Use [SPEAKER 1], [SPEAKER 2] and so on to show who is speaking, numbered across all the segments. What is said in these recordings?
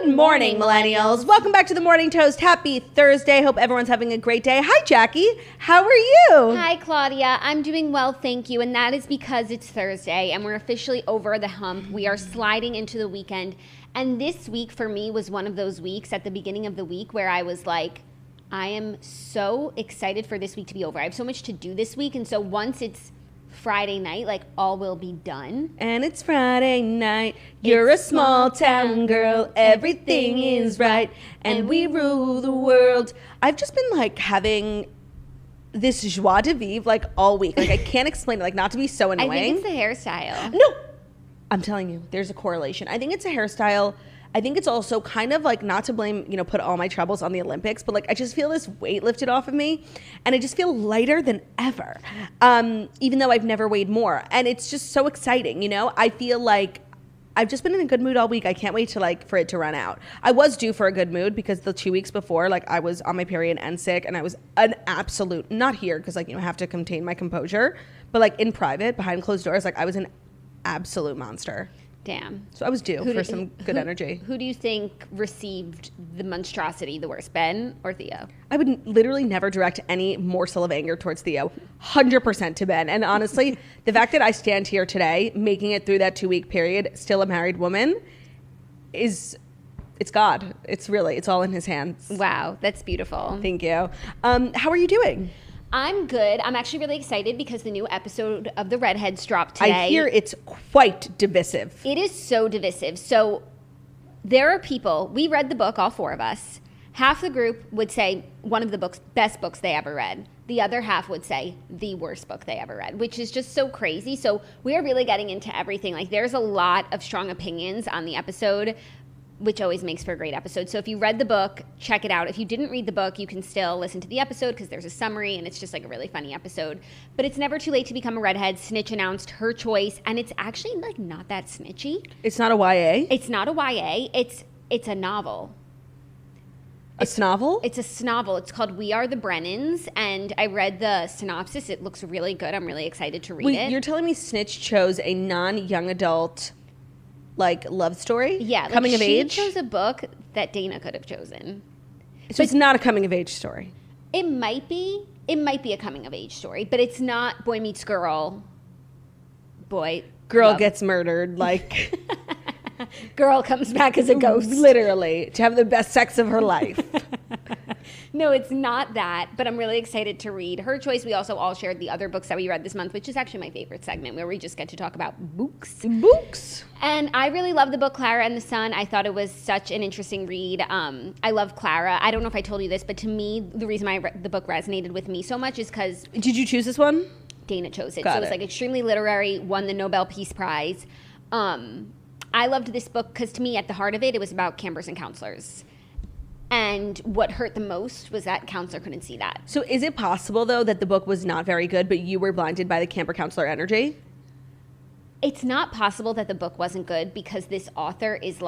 [SPEAKER 1] Good morning, millennials. Welcome back to the Morning Toast. Happy Thursday. Hope everyone's having a great day. Hi, Jackie. How are you?
[SPEAKER 2] Hi, Claudia. I'm doing well, thank you. And that is because it's Thursday and we're officially over the hump. We are sliding into the weekend. And this week for me was one of those weeks at the beginning of the week where I was like, I am so excited for this week to be over. I have so much to do this week. And so once it's Friday night, like, all will be done.
[SPEAKER 1] And it's Friday night. You're a small town girl. Everything is right. And we rule the world. I've just been like having this joie de vivre like all week. Like I can't explain it. Like not to be so annoying.
[SPEAKER 2] I think it's the hairstyle.
[SPEAKER 1] No, I'm telling you, there's a correlation. I think it's a hairstyle. I think it's also kind of like, not to blame, put all my troubles on the Olympics, but like I just feel this weight lifted off of me and I just feel lighter than ever, even though I've never weighed more. And it's just so exciting, I feel like I've just been in a good mood all week. I can't wait to for it to run out. I was due for a good mood because the 2 weeks before, I was on my period and sick and I was an absolute, not here because I have to contain my composure, but in private, behind closed doors, I was an absolute monster.
[SPEAKER 2] Damn.
[SPEAKER 1] So I was due for some good energy.
[SPEAKER 2] Who do you think received the monstrosity the worst, Ben or Theo?
[SPEAKER 1] I would literally never direct any morsel of anger towards Theo. 100% to Ben. And honestly, the fact that I stand here today, making it through that 2 week period, still a married woman, it's God. It's all in his hands.
[SPEAKER 2] Wow, that's beautiful.
[SPEAKER 1] Thank you. How are you doing?
[SPEAKER 2] I'm good. I'm actually really excited because the new episode of the Redheads dropped today.
[SPEAKER 1] I hear it's quite divisive.
[SPEAKER 2] It is so divisive. So there are people, we read the book, all four of us. Half the group would say one of the best books they ever read. The other half would say the worst book they ever read, which is just so crazy. So we are really getting into everything. There's a lot of strong opinions on the episode, which always makes for a great episode. So if you read the book, check it out. If you didn't read the book, you can still listen to the episode because there's a summary and it's just a really funny episode. But it's never too late to become a redhead. Snitch announced her choice, and it's actually not that snitchy.
[SPEAKER 1] It's not a YA?
[SPEAKER 2] It's not a YA. It's a novel.
[SPEAKER 1] A snovel?
[SPEAKER 2] It's a snovel. It's called We Are the Brennans, and I read the synopsis. It looks really good. I'm really excited to read it.
[SPEAKER 1] You're telling me Snitch chose a non-young adult love story?
[SPEAKER 2] Yeah.
[SPEAKER 1] Coming of age?
[SPEAKER 2] She chose a book that Dana could have chosen.
[SPEAKER 1] So it's not a coming of age story?
[SPEAKER 2] It might be. It might be a coming of age story, but it's not boy meets girl.
[SPEAKER 1] Girl gets murdered,
[SPEAKER 2] girl comes back as a ghost.
[SPEAKER 1] Literally, to have the best sex of her life.
[SPEAKER 2] No, it's not that, but I'm really excited to read her choice. We also all shared the other books that we read this month, which is actually my favorite segment, where we just get to talk about books.
[SPEAKER 1] Books.
[SPEAKER 2] And I really love the book Clara and the Sun. I thought it was such an interesting read. I love Clara. I don't know if I told you this, but to me, the reason the book resonated with me so much is because...
[SPEAKER 1] Did you choose this one?
[SPEAKER 2] Dana chose it.
[SPEAKER 1] Got
[SPEAKER 2] so it was extremely literary, won the Nobel Peace Prize. I loved this book because to me, at the heart of it, it was about campers and counselors. And what hurt the most was that counselor couldn't see that.
[SPEAKER 1] So is it possible, though, that the book was not very good, but you were blinded by the camper counselor energy?
[SPEAKER 2] It's not possible that the book wasn't good because this author is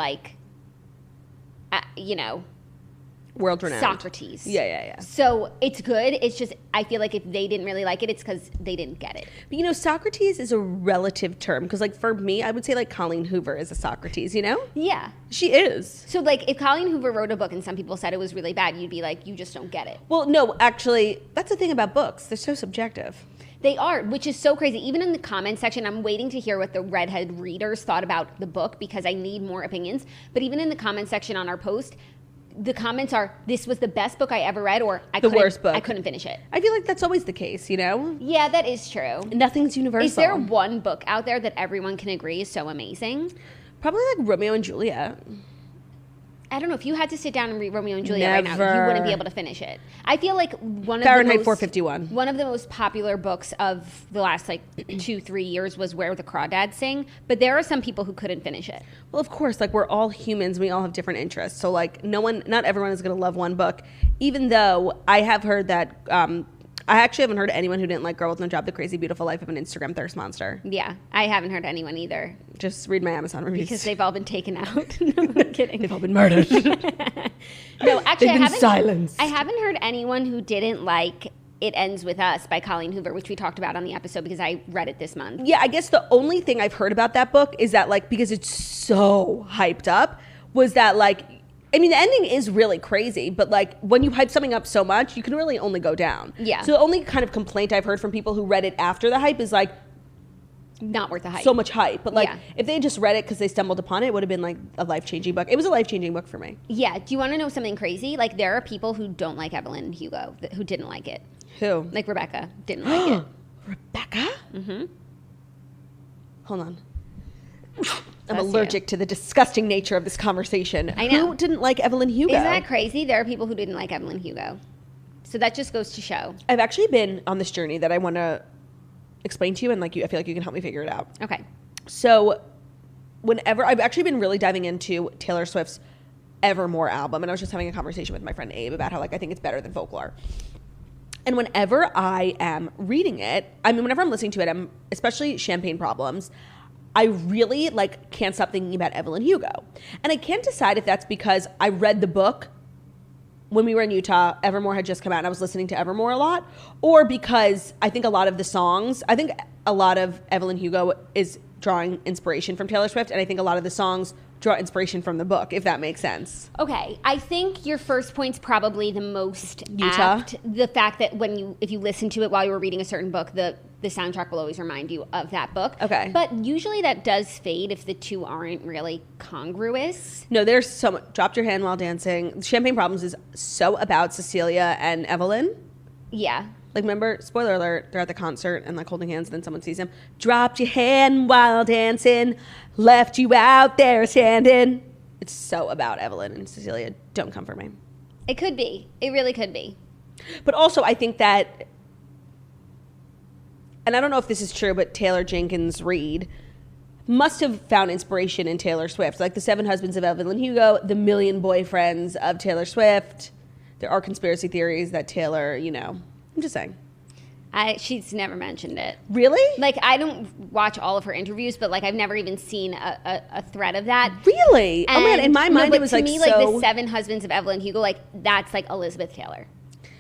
[SPEAKER 1] world renowned.
[SPEAKER 2] Socrates.
[SPEAKER 1] Yeah.
[SPEAKER 2] So it's good. It's just, I feel like if they didn't really like it, it's because they didn't get it.
[SPEAKER 1] But Socrates is a relative term because for me, I would say Colleen Hoover is a Socrates,
[SPEAKER 2] Yeah.
[SPEAKER 1] She is.
[SPEAKER 2] So if Colleen Hoover wrote a book and some people said it was really bad, you'd be like, you just don't get it.
[SPEAKER 1] Well, no, actually, that's the thing about books. They're so subjective.
[SPEAKER 2] They are, which is so crazy. Even in the comment section, I'm waiting to hear what the Redhead readers thought about the book because I need more opinions. But even in the comment section on our post, the comments are, this was the best book I ever read, or
[SPEAKER 1] worst book.
[SPEAKER 2] I couldn't finish it.
[SPEAKER 1] I feel like that's always the case,
[SPEAKER 2] Yeah, that is true.
[SPEAKER 1] Nothing's universal.
[SPEAKER 2] Is there one book out there that everyone can agree is so amazing?
[SPEAKER 1] Probably Romeo and Juliet.
[SPEAKER 2] I don't know. If you had to sit down and read Romeo and Juliet right now, you wouldn't be able to finish it. I feel like
[SPEAKER 1] Fahrenheit 451.
[SPEAKER 2] One of the most popular books of the last 2-3 years was Where the Crawdads Sing. But there are some people who couldn't finish it.
[SPEAKER 1] Well, of course, we're all humans. We all have different interests. So not everyone is going to love one book. Even though I have heard that. I actually haven't heard anyone who didn't like Girl with No Job, The Crazy Beautiful Life of an Instagram Thirst Monster.
[SPEAKER 2] Yeah, I haven't heard anyone either.
[SPEAKER 1] Just read my Amazon reviews.
[SPEAKER 2] Because they've all been taken out. No, I'm kidding.
[SPEAKER 1] They've all been murdered.
[SPEAKER 2] No, actually,
[SPEAKER 1] They've been silenced.
[SPEAKER 2] I haven't heard anyone who didn't like It Ends With Us by Colleen Hoover, which we talked about on the episode because I read it this month.
[SPEAKER 1] Yeah, I guess the only thing I've heard about that book is that because it's so hyped up, was that I mean, the ending is really crazy, but like when you hype something up so much, you can really only go down.
[SPEAKER 2] Yeah.
[SPEAKER 1] So the only kind of complaint I've heard from people who read it after the hype is like,
[SPEAKER 2] not worth the hype.
[SPEAKER 1] So much hype. But like,
[SPEAKER 2] Yeah.
[SPEAKER 1] if they just read it because they stumbled upon it, it would have been like a life-changing book. It was a life-changing book for me.
[SPEAKER 2] Yeah. Do you want to know something crazy? Like, there are people who don't like Evelyn and Hugo who didn't like it.
[SPEAKER 1] Who?
[SPEAKER 2] Like Rebecca didn't like it.
[SPEAKER 1] Rebecca?
[SPEAKER 2] Mm-hmm.
[SPEAKER 1] Hold on. I'm
[SPEAKER 2] Bless
[SPEAKER 1] allergic to the disgusting nature of this conversation.
[SPEAKER 2] I know.
[SPEAKER 1] Who didn't like Evelyn Hugo?
[SPEAKER 2] Isn't that crazy? There are people who didn't like Evelyn Hugo. So that just goes to show.
[SPEAKER 1] I've actually been on this journey that I want to explain to you, and like I feel like you can help me figure it out.
[SPEAKER 2] Okay.
[SPEAKER 1] So whenever I've actually been really diving into Taylor Swift's Evermore album, and I was just having a conversation with my friend Abe about how like I think it's better than Folklore. And whenever I am reading it, I mean, whenever I'm listening to it, I'm especially Champagne Problems, I really like can't stop thinking about Evelyn Hugo. And I can't decide if that's because I read the book when we were in Utah, Evermore had just come out and I was listening to Evermore a lot, or because I think a lot of the songs, I think a lot of Evelyn Hugo is drawing inspiration from Taylor Swift, and I think a lot of the songs draw inspiration from the book, if that makes sense.
[SPEAKER 2] Okay, I think your first point's probably the most
[SPEAKER 1] Utah?
[SPEAKER 2] apt. The fact that if you listen to it while you were reading a certain book, the soundtrack will always remind you of that book.
[SPEAKER 1] Okay.
[SPEAKER 2] But usually that does fade if the two aren't really congruous.
[SPEAKER 1] No, there's so much. Dropped Your Hand While Dancing. Champagne Problems is so about Cecilia and Evelyn.
[SPEAKER 2] Yeah.
[SPEAKER 1] Like, remember, spoiler alert, they're at the concert and like holding hands and then someone sees them. Dropped your hand while dancing, left you out there standing. It's so about Evelyn and Cecilia. Don't come for me.
[SPEAKER 2] It could be. It really could be.
[SPEAKER 1] But also, I think that, and I don't know if this is true, but Taylor Jenkins Reid must have found inspiration in Taylor Swift. Like the 7 Husbands of Evelyn Hugo, the Million Boyfriends of Taylor Swift. There are conspiracy theories that Taylor, I'm just saying.
[SPEAKER 2] She's never mentioned it.
[SPEAKER 1] Really?
[SPEAKER 2] Like, I don't watch all of her interviews, but like I've never even seen a thread of that.
[SPEAKER 1] Really?
[SPEAKER 2] And,
[SPEAKER 1] oh man, in my mind
[SPEAKER 2] but
[SPEAKER 1] it was
[SPEAKER 2] to
[SPEAKER 1] like
[SPEAKER 2] me,
[SPEAKER 1] so...
[SPEAKER 2] like the 7 Husbands of Evelyn Hugo, like that's like Elizabeth Taylor.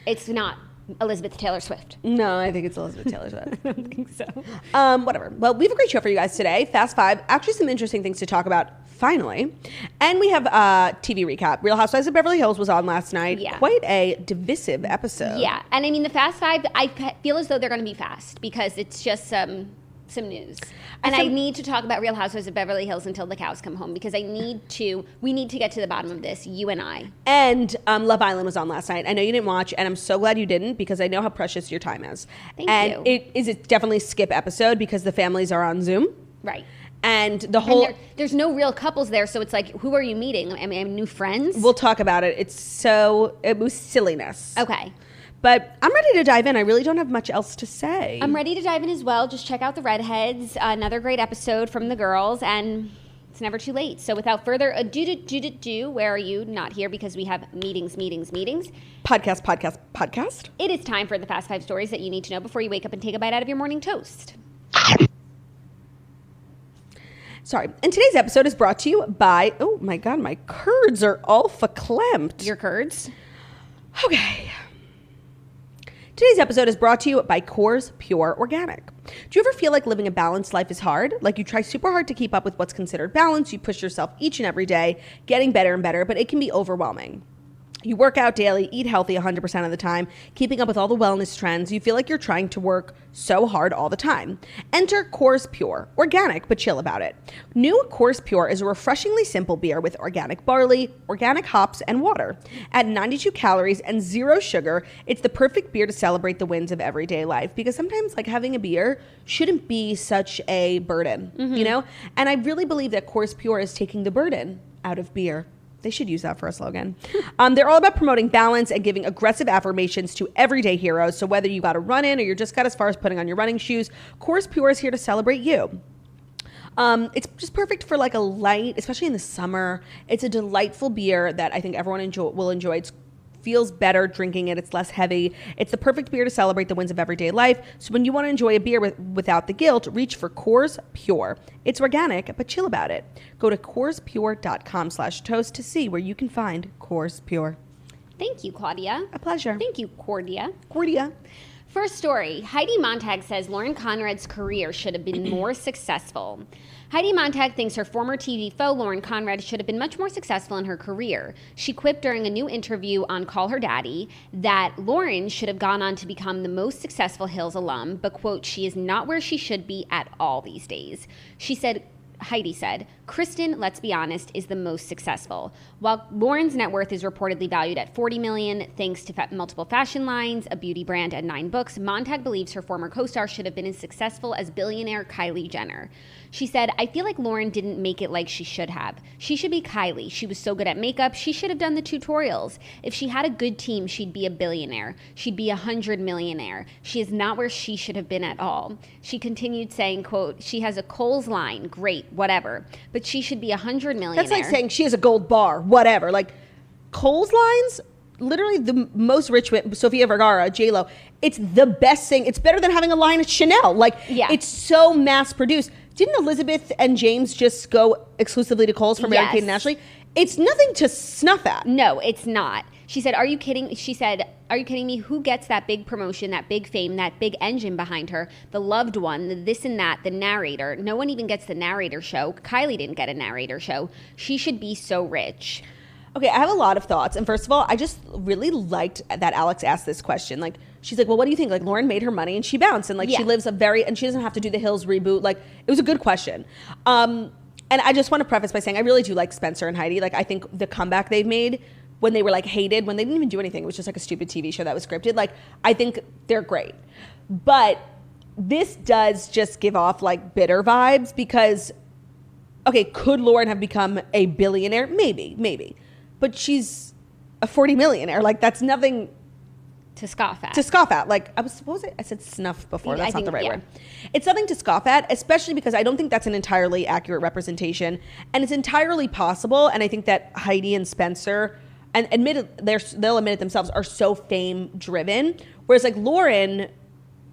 [SPEAKER 2] It's not Elizabeth Taylor Swift.
[SPEAKER 1] No, I think it's Elizabeth Taylor Swift.
[SPEAKER 2] I don't think so.
[SPEAKER 1] Whatever. Well, we have a great show for you guys today. Fast 5. Actually, some interesting things to talk about, finally. And we have a TV recap. Real Housewives of Beverly Hills was on last night.
[SPEAKER 2] Yeah.
[SPEAKER 1] Quite a divisive episode.
[SPEAKER 2] Yeah. And I mean, the Fast 5, I feel as though they're going to be fast because it's just some news. And I need to talk about Real Housewives of Beverly Hills until the cows come home because we need to get to the bottom of this, you and I.
[SPEAKER 1] And Love Island was on last night. I know you didn't watch, and I'm so glad you didn't because I know how precious your time is.
[SPEAKER 2] Thank you.
[SPEAKER 1] And it's definitely a skip episode because the families are on Zoom.
[SPEAKER 2] Right.
[SPEAKER 1] And the whole...
[SPEAKER 2] And there's no real couples there, so it's like, who are you meeting? I mean, new friends?
[SPEAKER 1] We'll talk about it. It was silliness.
[SPEAKER 2] Okay.
[SPEAKER 1] But I'm ready to dive in. I really don't have much else to say.
[SPEAKER 2] I'm ready to dive in as well. Just check out the Redheads, another great episode from the girls, and it's never too late. So without further ado, where are you? Not here because we have meetings.
[SPEAKER 1] Podcast.
[SPEAKER 2] It is time for the Fast 5 stories that you need to know before you wake up and take a bite out of your morning toast.
[SPEAKER 1] Sorry. And today's episode is brought to you by, oh my God, my curds are all verklempt.
[SPEAKER 2] Your curds?
[SPEAKER 1] Okay. Today's episode is brought to you by Coors Pure Organic. Do you ever feel like living a balanced life is hard? Like you try super hard to keep up with what's considered balance, you push yourself each and every day, getting better and better, but it can be overwhelming. You work out daily, eat healthy 100% of the time, keeping up with all the wellness trends. You feel like you're trying to work so hard all the time. Enter Coors Pure, organic but chill about it. New Coors Pure is a refreshingly simple beer with organic barley, organic hops, and water. At 92 calories and 0 sugar, it's the perfect beer to celebrate the wins of everyday life because sometimes like having a beer shouldn't be such a burden, And I really believe that Coors Pure is taking the burden out of beer. They should use that for a slogan. They're all about promoting balance and giving aggressive affirmations to everyday heroes. So whether you got to run in or you're just got as far as putting on your running shoes, Coors Pure is here to celebrate you. It's just perfect for like a light, especially in the summer. It's a delightful beer that I think everyone will enjoy. It feels better drinking it. It's less heavy. It's the perfect beer to celebrate the wins of everyday life. So when you want to enjoy a beer without the guilt, reach for Coors Pure. It's organic, but chill about it. Go to CoorsPure.com/toast to see where you can find Coors Pure.
[SPEAKER 2] Thank you, Claudia.
[SPEAKER 1] A pleasure.
[SPEAKER 2] Thank you, Cordia. First story, Heidi Montag says Lauren Conrad's career should have been more successful. Heidi Montag thinks her former TV foe, Lauren Conrad, should have been much more successful in her career. She quipped during a new interview on Call Her Daddy that Lauren should have gone on to become the most successful Hills alum, but, quote, she is not where she should be at all these days. Heidi said, Kristen, let's be honest, is the most successful. While Lauren's net worth is reportedly valued at $40 million, thanks to multiple fashion lines, a beauty brand, and 9 books, Montag believes her former co-star should have been as successful as billionaire Kylie Jenner. She said, I feel like Lauren didn't make it like she should have. She should be Kylie. She was so good at makeup. She should have done the tutorials. If she had a good team, she'd be a billionaire. She'd be 100 millionaire. She is not where she should have been at all. She continued saying, quote, she has a Kohl's line. Great, whatever. But she should be 100 millionaire.
[SPEAKER 1] That's like saying she has a gold bar, whatever. Like, Kohl's lines, literally the most rich, Sofia Vergara, J-Lo, it's the best thing. It's better than having a line at Chanel. Like, it's so mass produced. Didn't Elizabeth and James just go exclusively to Kohl's for Mary-Kate and Ashley? It's nothing to snuff at.
[SPEAKER 2] No, it's not. She said, are you kidding? She said, are you kidding me? Who gets that big promotion, that big fame, that big engine behind her? The loved one, the this and that, the narrator. No one even gets the narrator show. Kylie didn't get a narrator show. She should be so rich.
[SPEAKER 1] Okay, I have a lot of thoughts. And first of all, I just really liked that Alex asked this question. Like, she's like, well, what do you think? Like, Lauren made her money and she bounced. And like, she lives and she doesn't have to do the Hills reboot. Like, it was a good question. And I just want to preface by saying, I really do like Spencer and Heidi. Like, I think the comeback they've made when they were like hated, when they didn't even do anything, it was just like a stupid TV show that was scripted. Like, I think they're great. But this does just give off like bitter vibes because, okay, could Lauren have become a billionaire? Maybe. But she's a 40 millionaire. Like, that's nothing
[SPEAKER 2] to scoff at.
[SPEAKER 1] Like, I said snuff before. That's not the right word. It's nothing to scoff at, especially because I don't think that's an entirely accurate representation. And it's entirely possible. And I think that Heidi and Spencer, and they'll admit it themselves, are so fame driven. Whereas like Lauren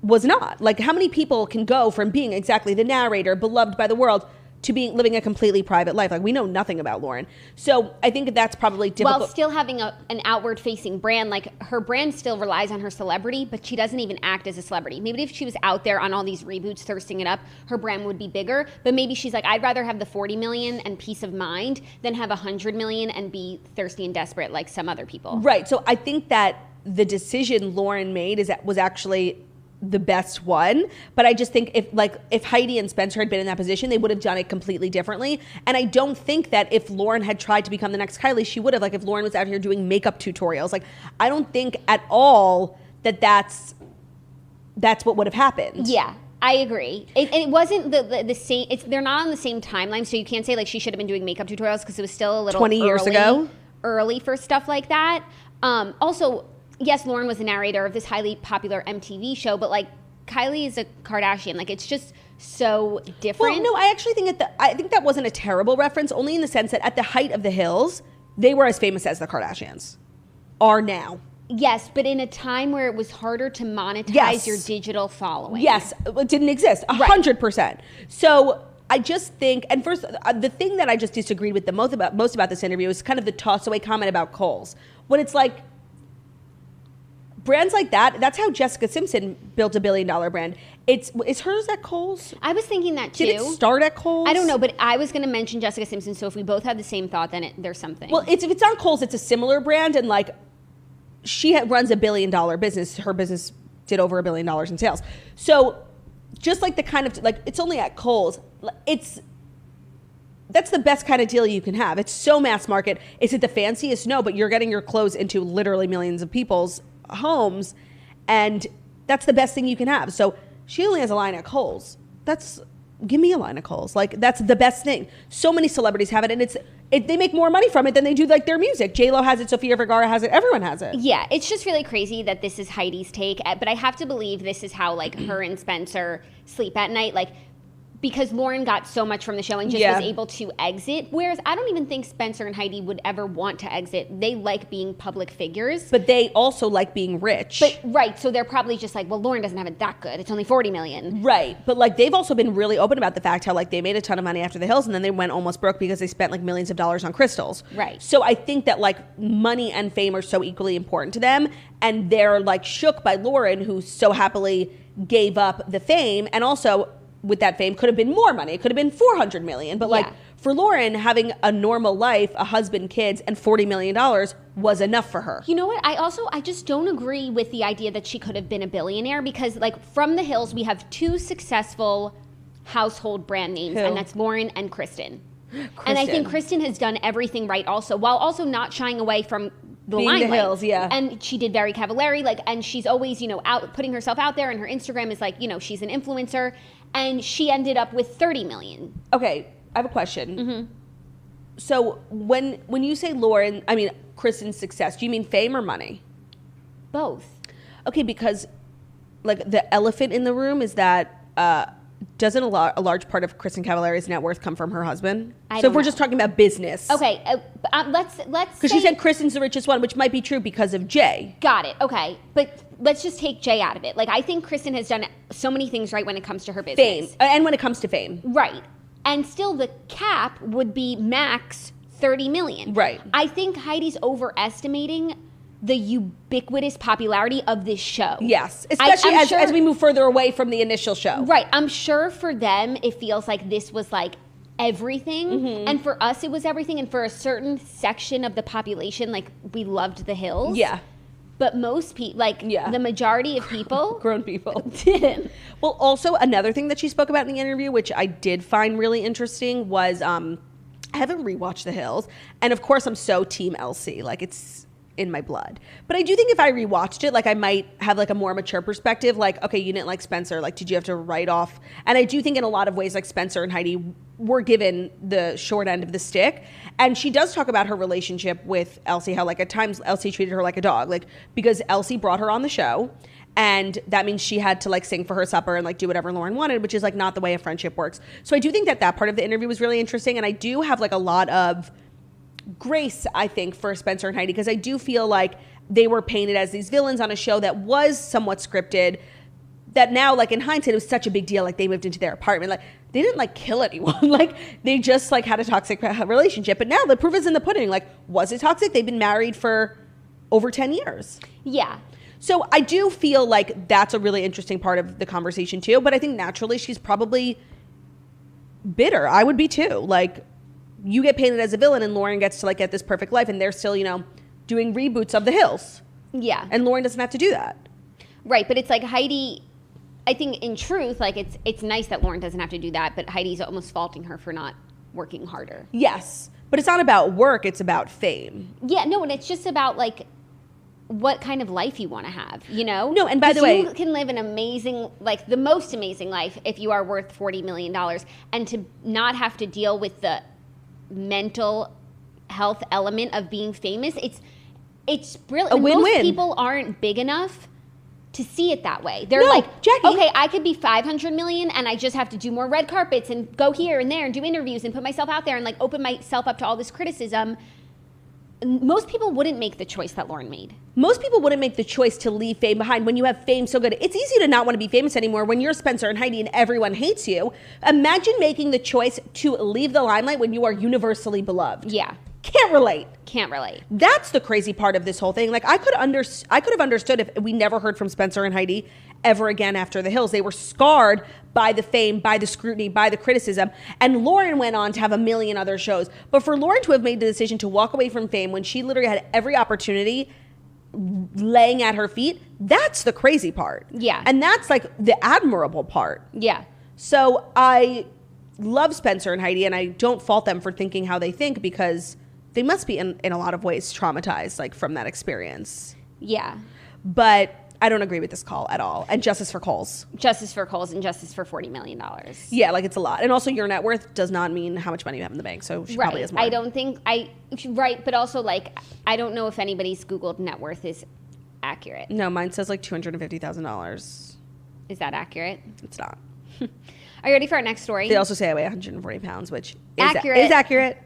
[SPEAKER 1] was not. Like, how many people can go from being exactly the narrator, beloved by the world, to living a completely private life? Like, we know nothing about Lauren. So I think that's probably difficult.
[SPEAKER 2] While still having an outward-facing brand, like, her brand still relies on her celebrity, but she doesn't even act as a celebrity. Maybe if she was out there on all these reboots thirsting it up, her brand would be bigger. But maybe she's like, I'd rather have the 40 million and peace of mind than have 100 million and be thirsty and desperate like some other people.
[SPEAKER 1] Right. So I think that the decision Lauren made was actually the best one, but I just think if Heidi and Spencer had been in that position, they would have done it completely differently. And I don't think that if Lauren had tried to become the next Kylie, she would have. Like, if Lauren was out here doing makeup tutorials, like, I don't think at all that's what would have happened.
[SPEAKER 2] Yeah, I agree. And it wasn't the same. They're not on the same timeline, so you can't say like she should have been doing makeup tutorials because it was still a little
[SPEAKER 1] 20 years ago,
[SPEAKER 2] early for stuff like that. Also, yes, Lauren was the narrator of this highly popular MTV show, but like Kylie is a Kardashian. Like, it's just so different.
[SPEAKER 1] Well, no, I actually think I think that wasn't a terrible reference, only in the sense that at the height of the Hills, they were as famous as the Kardashians are now.
[SPEAKER 2] Yes, but in a time where it was harder to monetize your digital following.
[SPEAKER 1] Yes, it didn't exist, 100%. So I just think, and first, the thing that I just disagreed with the most about this interview is kind of the toss-away comment about Kohl's. When it's like, brands like that's how Jessica Simpson built a $1 billion brand. Is hers at Kohl's?
[SPEAKER 2] I was thinking that too.
[SPEAKER 1] Did it start at Kohl's?
[SPEAKER 2] I don't know, but I was going to mention Jessica Simpson, so if we both had the same thought, then there's something.
[SPEAKER 1] Well, if it's on Kohl's, it's a similar brand, and like, she runs a $1 billion business. Her business did over $1 billion in sales. So just like the kind of, like, it's only at Kohl's. That's the best kind of deal you can have. It's so mass market. Is it the fanciest? No, but you're getting your clothes into literally millions of people's homes, and that's the best thing you can have. So she only has a line at Kohl's. Give me a line at Kohl's. Like, that's the best thing. So many celebrities have it, and they make more money from it than they do like their music. J-Lo has it, Sofia Vergara has it, everyone has it.
[SPEAKER 2] Yeah, it's just really crazy that this is Heidi's take, but I have to believe this is how like her and Spencer sleep at night. Like, because Lauren got so much from the show and just was able to exit. Whereas I don't even think Spencer and Heidi would ever want to exit. They like being public figures.
[SPEAKER 1] But they also like being rich.
[SPEAKER 2] But right, so they're probably just like, well, Lauren doesn't have it that good. It's only $40 million.
[SPEAKER 1] Right. But like they've also been really open about the fact how like they made a ton of money after the Hills and then they went almost broke because they spent like millions of dollars on crystals.
[SPEAKER 2] Right.
[SPEAKER 1] So I think that like money and fame are so equally important to them, and they're like shook by Lauren, who so happily gave up the fame, and also with that fame could have been more money. It could have been $400 million. But like for Lauren, having a normal life, a husband, kids, and $40 million was enough for her.
[SPEAKER 2] You know what? I just don't agree with the idea that she could have been a billionaire, because like from the Hills, we have two successful household brand names, and that's Lauren and Kristen. And I think Kristen has done everything right also, while also not shying away from the limelight.
[SPEAKER 1] The Hills, yeah.
[SPEAKER 2] And she did very Cavallari, like, and she's always, you know, out putting herself out there, and her Instagram is like, you know, she's an influencer, and she ended up with 30 million.
[SPEAKER 1] Okay, I have a question. So when you say Kristen's success, do you mean fame or money?
[SPEAKER 2] Both.
[SPEAKER 1] Okay, because like the elephant in the room is that doesn't a large part of Kristen Cavallari's net worth come from her husband? So if we're just talking about business.
[SPEAKER 2] Okay, let's
[SPEAKER 1] because she said Kristen's the richest one, which might be true because of Jay.
[SPEAKER 2] Got it. Okay, but let's just take Jay out of it. Like, I think Kristen has done so many things right when it comes to her business.
[SPEAKER 1] Fame. And when it comes to fame.
[SPEAKER 2] Right. And still the cap would be max 30 million.
[SPEAKER 1] Right.
[SPEAKER 2] I think Heidi's overestimating the ubiquitous popularity of this show.
[SPEAKER 1] Yes. Especially as we move further away from the initial show.
[SPEAKER 2] Right. I'm sure for them, it feels like this was like everything. And for us, it was everything. And for a certain section of the population, like, we loved the Hills.
[SPEAKER 1] Yeah.
[SPEAKER 2] But most people, like, the majority of people...
[SPEAKER 1] Grown people.
[SPEAKER 2] Didn't.
[SPEAKER 1] Well, also, another thing that she spoke about in the interview, which I did find really interesting, was I haven't rewatched The Hills. And, of course, I'm so Team Elsie. Like, it's in my blood. But I do think if I rewatched it, like, I might have, like, a more mature perspective. Like, okay, you didn't like Spencer. Like, did you have to write off? And I do think in a lot of ways, like, Spencer and Heidi were given the short end of the stick. And she does talk about her relationship with Elsie, how, like, at times Elsie treated her like a dog. Like, because Elsie brought her on the show, and that means she had to, like, sing for her supper and, like, do whatever Lauren wanted, which is, like, not the way a friendship works. So I do think that part of the interview was really interesting. And I do have, like, a lot of grace, I think, for Spencer and Heidi, because I do feel like they were painted as these villains on a show that was somewhat scripted, that now, like, in hindsight, it was such a big deal. Like, they moved into their apartment. Like, they didn't, like, kill anyone. Like, they just, like, had a toxic relationship. But now the proof is in the pudding. Like, was it toxic? They've been married for over 10 years.
[SPEAKER 2] Yeah.
[SPEAKER 1] So I do feel like that's a really interesting part of the conversation, too. But I think naturally she's probably bitter. I would be, too. Like, you get painted as a villain, and Lauren gets to, like, get this perfect life, and they're still, you know, doing reboots of The Hills.
[SPEAKER 2] Yeah.
[SPEAKER 1] And Lauren doesn't have to do that.
[SPEAKER 2] Right, but it's like Heidi, I think in truth, like, it's nice that Lauren doesn't have to do that, but Heidi's almost faulting her for not working harder.
[SPEAKER 1] Yes, but it's not about work, it's about fame.
[SPEAKER 2] Yeah, no, and it's just about, like, what kind of life you want to have, you know?
[SPEAKER 1] No, and by the way,
[SPEAKER 2] you can live an amazing, like, the most amazing life if you are worth $40 million, and to not have to deal with the mental health element of being famous, it's brilliant.
[SPEAKER 1] A win-win.
[SPEAKER 2] Most people aren't big enough to see it that way. They're
[SPEAKER 1] no,
[SPEAKER 2] like,
[SPEAKER 1] Jackie,
[SPEAKER 2] okay, I could be 500 million and I just have to do more red carpets and go here and there and do interviews and put myself out there and, like, open myself up to all this criticism. Most people wouldn't make the choice that Lauren made.
[SPEAKER 1] Most people wouldn't make the choice to leave fame behind when you have fame so good. It's easy to not want to be famous anymore when you're Spencer and Heidi and everyone hates you. Imagine making the choice to leave the limelight when you are universally beloved.
[SPEAKER 2] Yeah.
[SPEAKER 1] Can't relate.
[SPEAKER 2] Can't relate.
[SPEAKER 1] That's the crazy part of this whole thing. Like, I could have understood if we never heard from Spencer and Heidi ever again after The Hills. They were scarred by the fame, by the scrutiny, by the criticism. And Lauren went on to have a million other shows. But for Lauren to have made the decision to walk away from fame when she literally had every opportunity laying at her feet, that's the crazy part.
[SPEAKER 2] Yeah.
[SPEAKER 1] And that's, like, the admirable part.
[SPEAKER 2] Yeah.
[SPEAKER 1] So I love Spencer and Heidi, and I don't fault them for thinking how they think, because they must be in a lot of ways traumatized, like, from that experience.
[SPEAKER 2] Yeah.
[SPEAKER 1] But I don't agree with this call at all. And justice for Coles.
[SPEAKER 2] Justice for Coles and justice for $40 million.
[SPEAKER 1] Yeah, like, it's a lot. And also, your net worth does not mean how much money you have in the bank. So she probably has more.
[SPEAKER 2] I don't think right, but also, like, I don't know if anybody's Googled net worth is accurate.
[SPEAKER 1] No, mine says like $250,000.
[SPEAKER 2] Is that accurate?
[SPEAKER 1] It's not.
[SPEAKER 2] All Are you ready for our next story?
[SPEAKER 1] They also say I weigh 140 pounds, which is
[SPEAKER 2] Accurate.
[SPEAKER 1] Is accurate.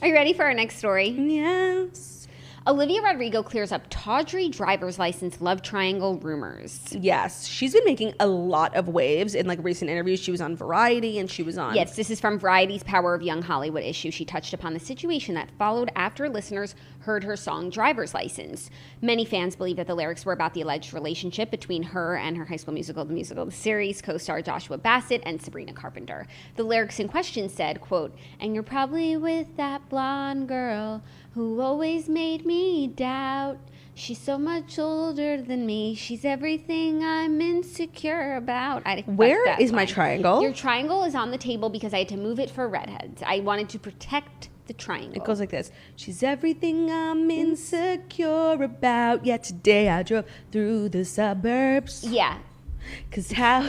[SPEAKER 2] Are you ready for our next story?
[SPEAKER 1] Yes.
[SPEAKER 2] Olivia Rodrigo clears up tawdry driver's license love triangle rumors.
[SPEAKER 1] Yes, she's been making a lot of waves in like recent interviews. She was on Variety and she was on...
[SPEAKER 2] Yes, this is from Variety's Power of Young Hollywood issue. She touched upon the situation that followed after listeners heard her song Driver's License. Many fans believe that the lyrics were about the alleged relationship between her and her High School Musical, the series co-star Joshua Bassett and Sabrina Carpenter. The lyrics in question said, quote, "And you're probably with that blonde girl who always made me doubt. She's so much older than me. She's everything I'm insecure about."
[SPEAKER 1] Where is my triangle?
[SPEAKER 2] Your triangle is on the table because I had to move it for Redheads. I wanted to protect the triangle.
[SPEAKER 1] It goes like this. She's everything I'm insecure about. Yeah, today I drove through the suburbs.
[SPEAKER 2] Yeah.
[SPEAKER 1] 'Cause how...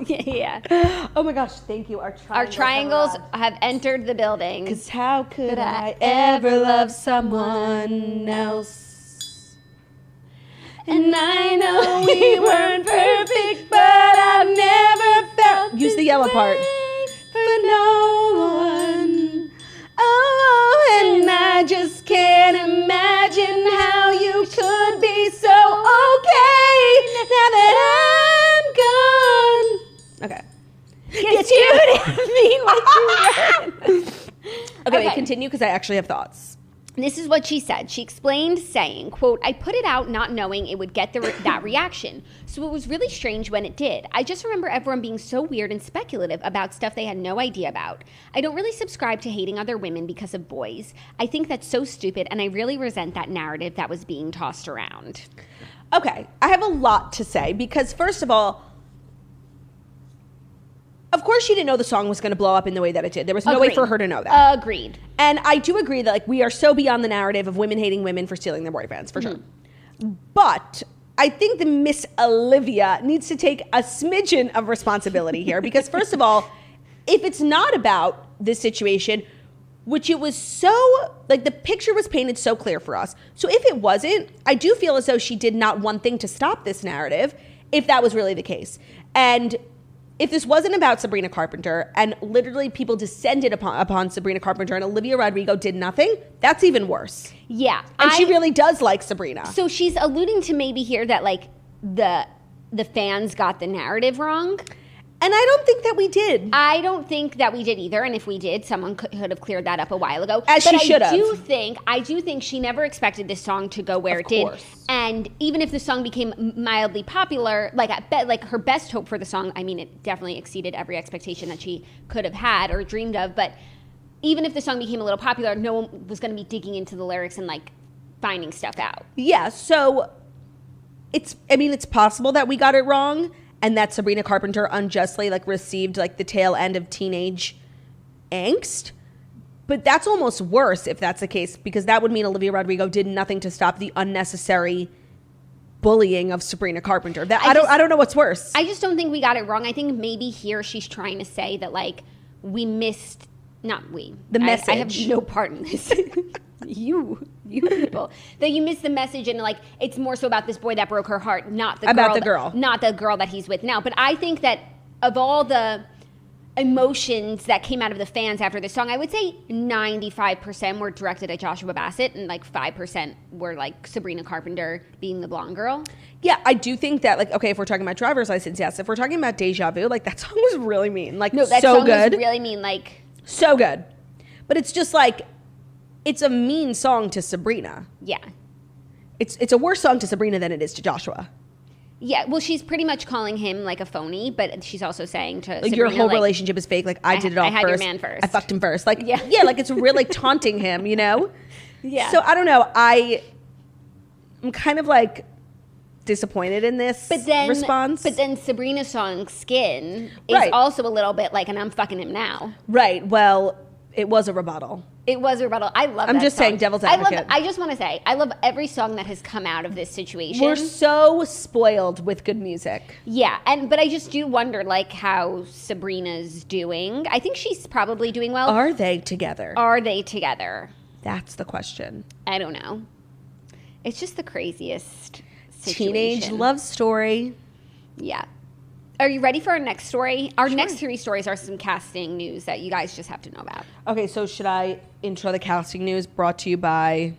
[SPEAKER 2] yeah.
[SPEAKER 1] Oh my gosh, thank you.
[SPEAKER 2] Our triangles have entered the building.
[SPEAKER 1] 'Cause how could I ever love someone else? And I know we weren't perfect, but I've never felt... Use the yellow part. For no one. Oh, and I just can't imagine how you could be so okay now that I'm gone. Okay.
[SPEAKER 2] Get you mean what you read.
[SPEAKER 1] Okay, wait, continue because I actually have thoughts.
[SPEAKER 2] This is what she said. She explained, saying, quote, "I put it out not knowing it would get that reaction. So it was really strange when it did. I just remember everyone being so weird and speculative about stuff they had no idea about. I don't really subscribe to hating other women because of boys. I think that's so stupid, and I really resent that narrative that was being tossed around."
[SPEAKER 1] Okay, I have a lot to say because first of all, of course she didn't know the song was going to blow up in the way that it did. There was no way for her to know that.
[SPEAKER 2] Agreed.
[SPEAKER 1] And I do agree that like we are so beyond the narrative of women hating women for stealing their boyfriends, for sure. But I think the Miss Olivia needs to take a smidgen of responsibility here because first of all, if it's not about this situation, which it was so, like the picture was painted so clear for us. So if it wasn't, I do feel as though she did not one thing to stop this narrative, if that was really the case. And if this wasn't about Sabrina Carpenter and literally people descended upon Sabrina Carpenter and Olivia Rodrigo did nothing, that's even worse.
[SPEAKER 2] Yeah.
[SPEAKER 1] And she really does like Sabrina.
[SPEAKER 2] So she's alluding to maybe here that like the fans got the narrative wrong.
[SPEAKER 1] And I don't think that we did.
[SPEAKER 2] I don't think that we did either. And if we did, someone could have cleared that up a while ago.
[SPEAKER 1] As she should have.
[SPEAKER 2] I do think she never expected this song to go where it did. And even if the song became mildly popular, like I bet, like her best hope for the song, I mean, it definitely exceeded every expectation that she could have had or dreamed of. But even if the song became a little popular, no one was going to be digging into the lyrics and like finding stuff out.
[SPEAKER 1] Yeah. So it's possible that we got it wrong. And that Sabrina Carpenter unjustly like received like the tail end of teenage angst. But that's almost worse if that's the case, because that would mean Olivia Rodrigo did nothing to stop the unnecessary bullying of Sabrina Carpenter. That I don't know what's worse.
[SPEAKER 2] I just don't think we got it wrong. I think maybe here she's trying to say that like we missed, not we.
[SPEAKER 1] The message.
[SPEAKER 2] I have no part in this. You people, that you missed the message, and like it's more so about this boy that broke her heart, not the girl, not the girl that he's with now. But I think that of all the emotions that came out of the fans after this song, I would say 95% were directed at Joshua Bassett, and like 5% were like Sabrina Carpenter being the blonde girl.
[SPEAKER 1] Yeah, I do think that like, okay, if we're talking about Driver's License, yes. If we're talking about Deja Vu, like that song was really mean. Like
[SPEAKER 2] no, that
[SPEAKER 1] so
[SPEAKER 2] song
[SPEAKER 1] good,
[SPEAKER 2] was really mean. Like
[SPEAKER 1] so good, but it's just like. It's a mean song to Sabrina.
[SPEAKER 2] Yeah.
[SPEAKER 1] It's a worse song to Sabrina than it is to Joshua.
[SPEAKER 2] Yeah, well, she's pretty much calling him like a phony, but she's also saying to
[SPEAKER 1] like
[SPEAKER 2] Sabrina,
[SPEAKER 1] your whole
[SPEAKER 2] like,
[SPEAKER 1] relationship is fake. Like I did it all
[SPEAKER 2] I had
[SPEAKER 1] first.
[SPEAKER 2] your man first.
[SPEAKER 1] I fucked him first. Like yeah, like it's really taunting him, you know?
[SPEAKER 2] Yeah.
[SPEAKER 1] So I don't know. I'm kind of like disappointed in this response.
[SPEAKER 2] But then Sabrina's song Skin is also a little bit like, and I'm fucking him now.
[SPEAKER 1] Right. Well, it was a rebuttal.
[SPEAKER 2] It was a rebuttal. I love
[SPEAKER 1] I'm
[SPEAKER 2] that
[SPEAKER 1] just
[SPEAKER 2] song.
[SPEAKER 1] saying devil's advocate.
[SPEAKER 2] I just want to say, I love every song that has come out of this situation.
[SPEAKER 1] We're so spoiled with good music.
[SPEAKER 2] Yeah, but I just do wonder, like, how Sabrina's doing. I think she's probably doing well.
[SPEAKER 1] Are they together?
[SPEAKER 2] That's
[SPEAKER 1] the question.
[SPEAKER 2] I don't know. It's just the craziest situation.
[SPEAKER 1] Teenage love story.
[SPEAKER 2] Yeah. Are you ready for our next story? Our next 3 stories are some casting news that you guys just have to know about.
[SPEAKER 1] Okay, so should I intro the casting news brought to you by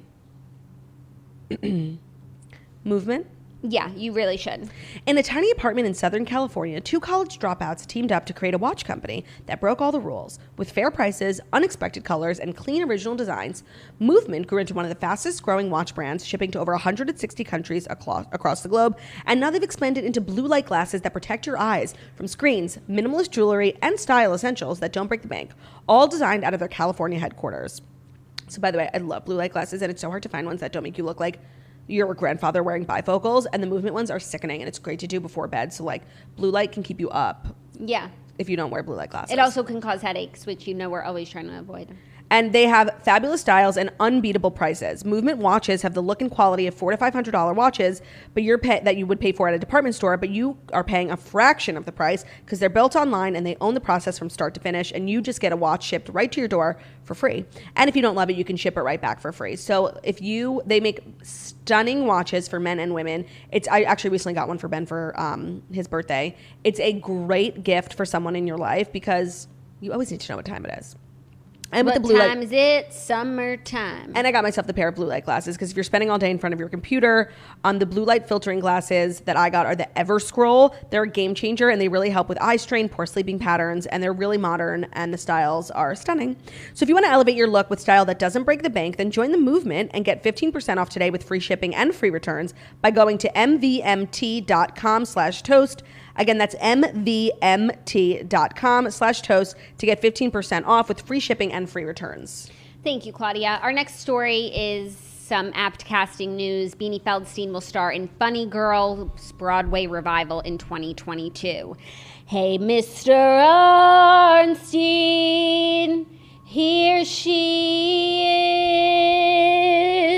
[SPEAKER 1] Movement?
[SPEAKER 2] Yeah, you really should.
[SPEAKER 1] In a tiny apartment in Southern California, 2 college dropouts teamed up to create a watch company that broke all the rules. With fair prices, unexpected colors, and clean original designs, Movement grew into one of the fastest growing watch brands, shipping to over 160 countries across the globe. And now they've expanded into blue light glasses that protect your eyes from screens, minimalist jewelry, and style essentials that don't break the bank, all designed out of their California headquarters. So by the way, I love blue light glasses, and it's so hard to find ones that don't make you look like your grandfather wearing bifocals, and the Movement ones are sickening, and it's great to do before bed. So like blue light can keep you up.
[SPEAKER 2] Yeah.
[SPEAKER 1] If you don't wear blue light glasses.
[SPEAKER 2] It also can cause headaches, which we're always trying to avoid.
[SPEAKER 1] And they have fabulous styles and unbeatable prices. Movement watches have the look and quality of $400 to $500 watches, but that you would pay for at a department store, but you are paying a fraction of the price because they're built online and they own the process from start to finish, and you just get a watch shipped right to your door for free. And if you don't love it, you can ship it right back for free. So they make stunning watches for men and women. I actually recently got one for Ben for his birthday. It's a great gift for someone in your life because you always need to know what time it is. And
[SPEAKER 2] what
[SPEAKER 1] with the blue
[SPEAKER 2] time
[SPEAKER 1] light,
[SPEAKER 2] is it? Summertime.
[SPEAKER 1] And I got myself the pair of blue light glasses because if you're spending all day in front of your computer, the blue light filtering glasses that I got are the Ever Scroll. They're a game changer, and they really help with eye strain, poor sleeping patterns, and they're really modern, and the styles are stunning. So if you want to elevate your look with style that doesn't break the bank, then join the Movement and get 15% off today with free shipping and free returns by going to mvmt.com/toast. Again, that's mvmt.com/toast to get 15% off with free shipping and free returns.
[SPEAKER 2] Thank you, Claudia. Our next story is some apt casting news. Beanie Feldstein will star in Funny Girl Broadway revival in 2022. Hey, Mr. Arnstein, here she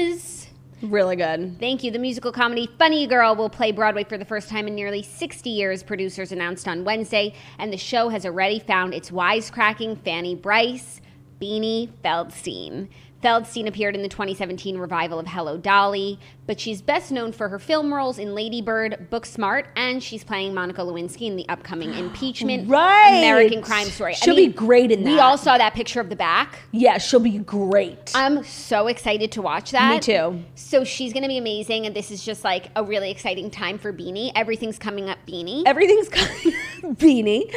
[SPEAKER 2] is.
[SPEAKER 1] Really good.
[SPEAKER 2] Thank you. The musical comedy Funny Girl will play Broadway for the first time in nearly 60 years, producers announced on Wednesday, and the show has already found its wisecracking Fanny Bryce, Beanie Feldstein. Feldstein appeared in the 2017 revival of Hello, Dolly, but she's best known for her film roles in Lady Bird, Booksmart, and she's playing Monica Lewinsky in the upcoming impeachment American Crime Story.
[SPEAKER 1] She'll be great in that.
[SPEAKER 2] We all saw that picture of the back.
[SPEAKER 1] Yeah, she'll be great.
[SPEAKER 2] I'm so excited to watch that.
[SPEAKER 1] Me too.
[SPEAKER 2] So she's going to be amazing, and this is just like a really exciting time for Beanie. Everything's coming up Beanie.
[SPEAKER 1] Everything's coming up Beanie.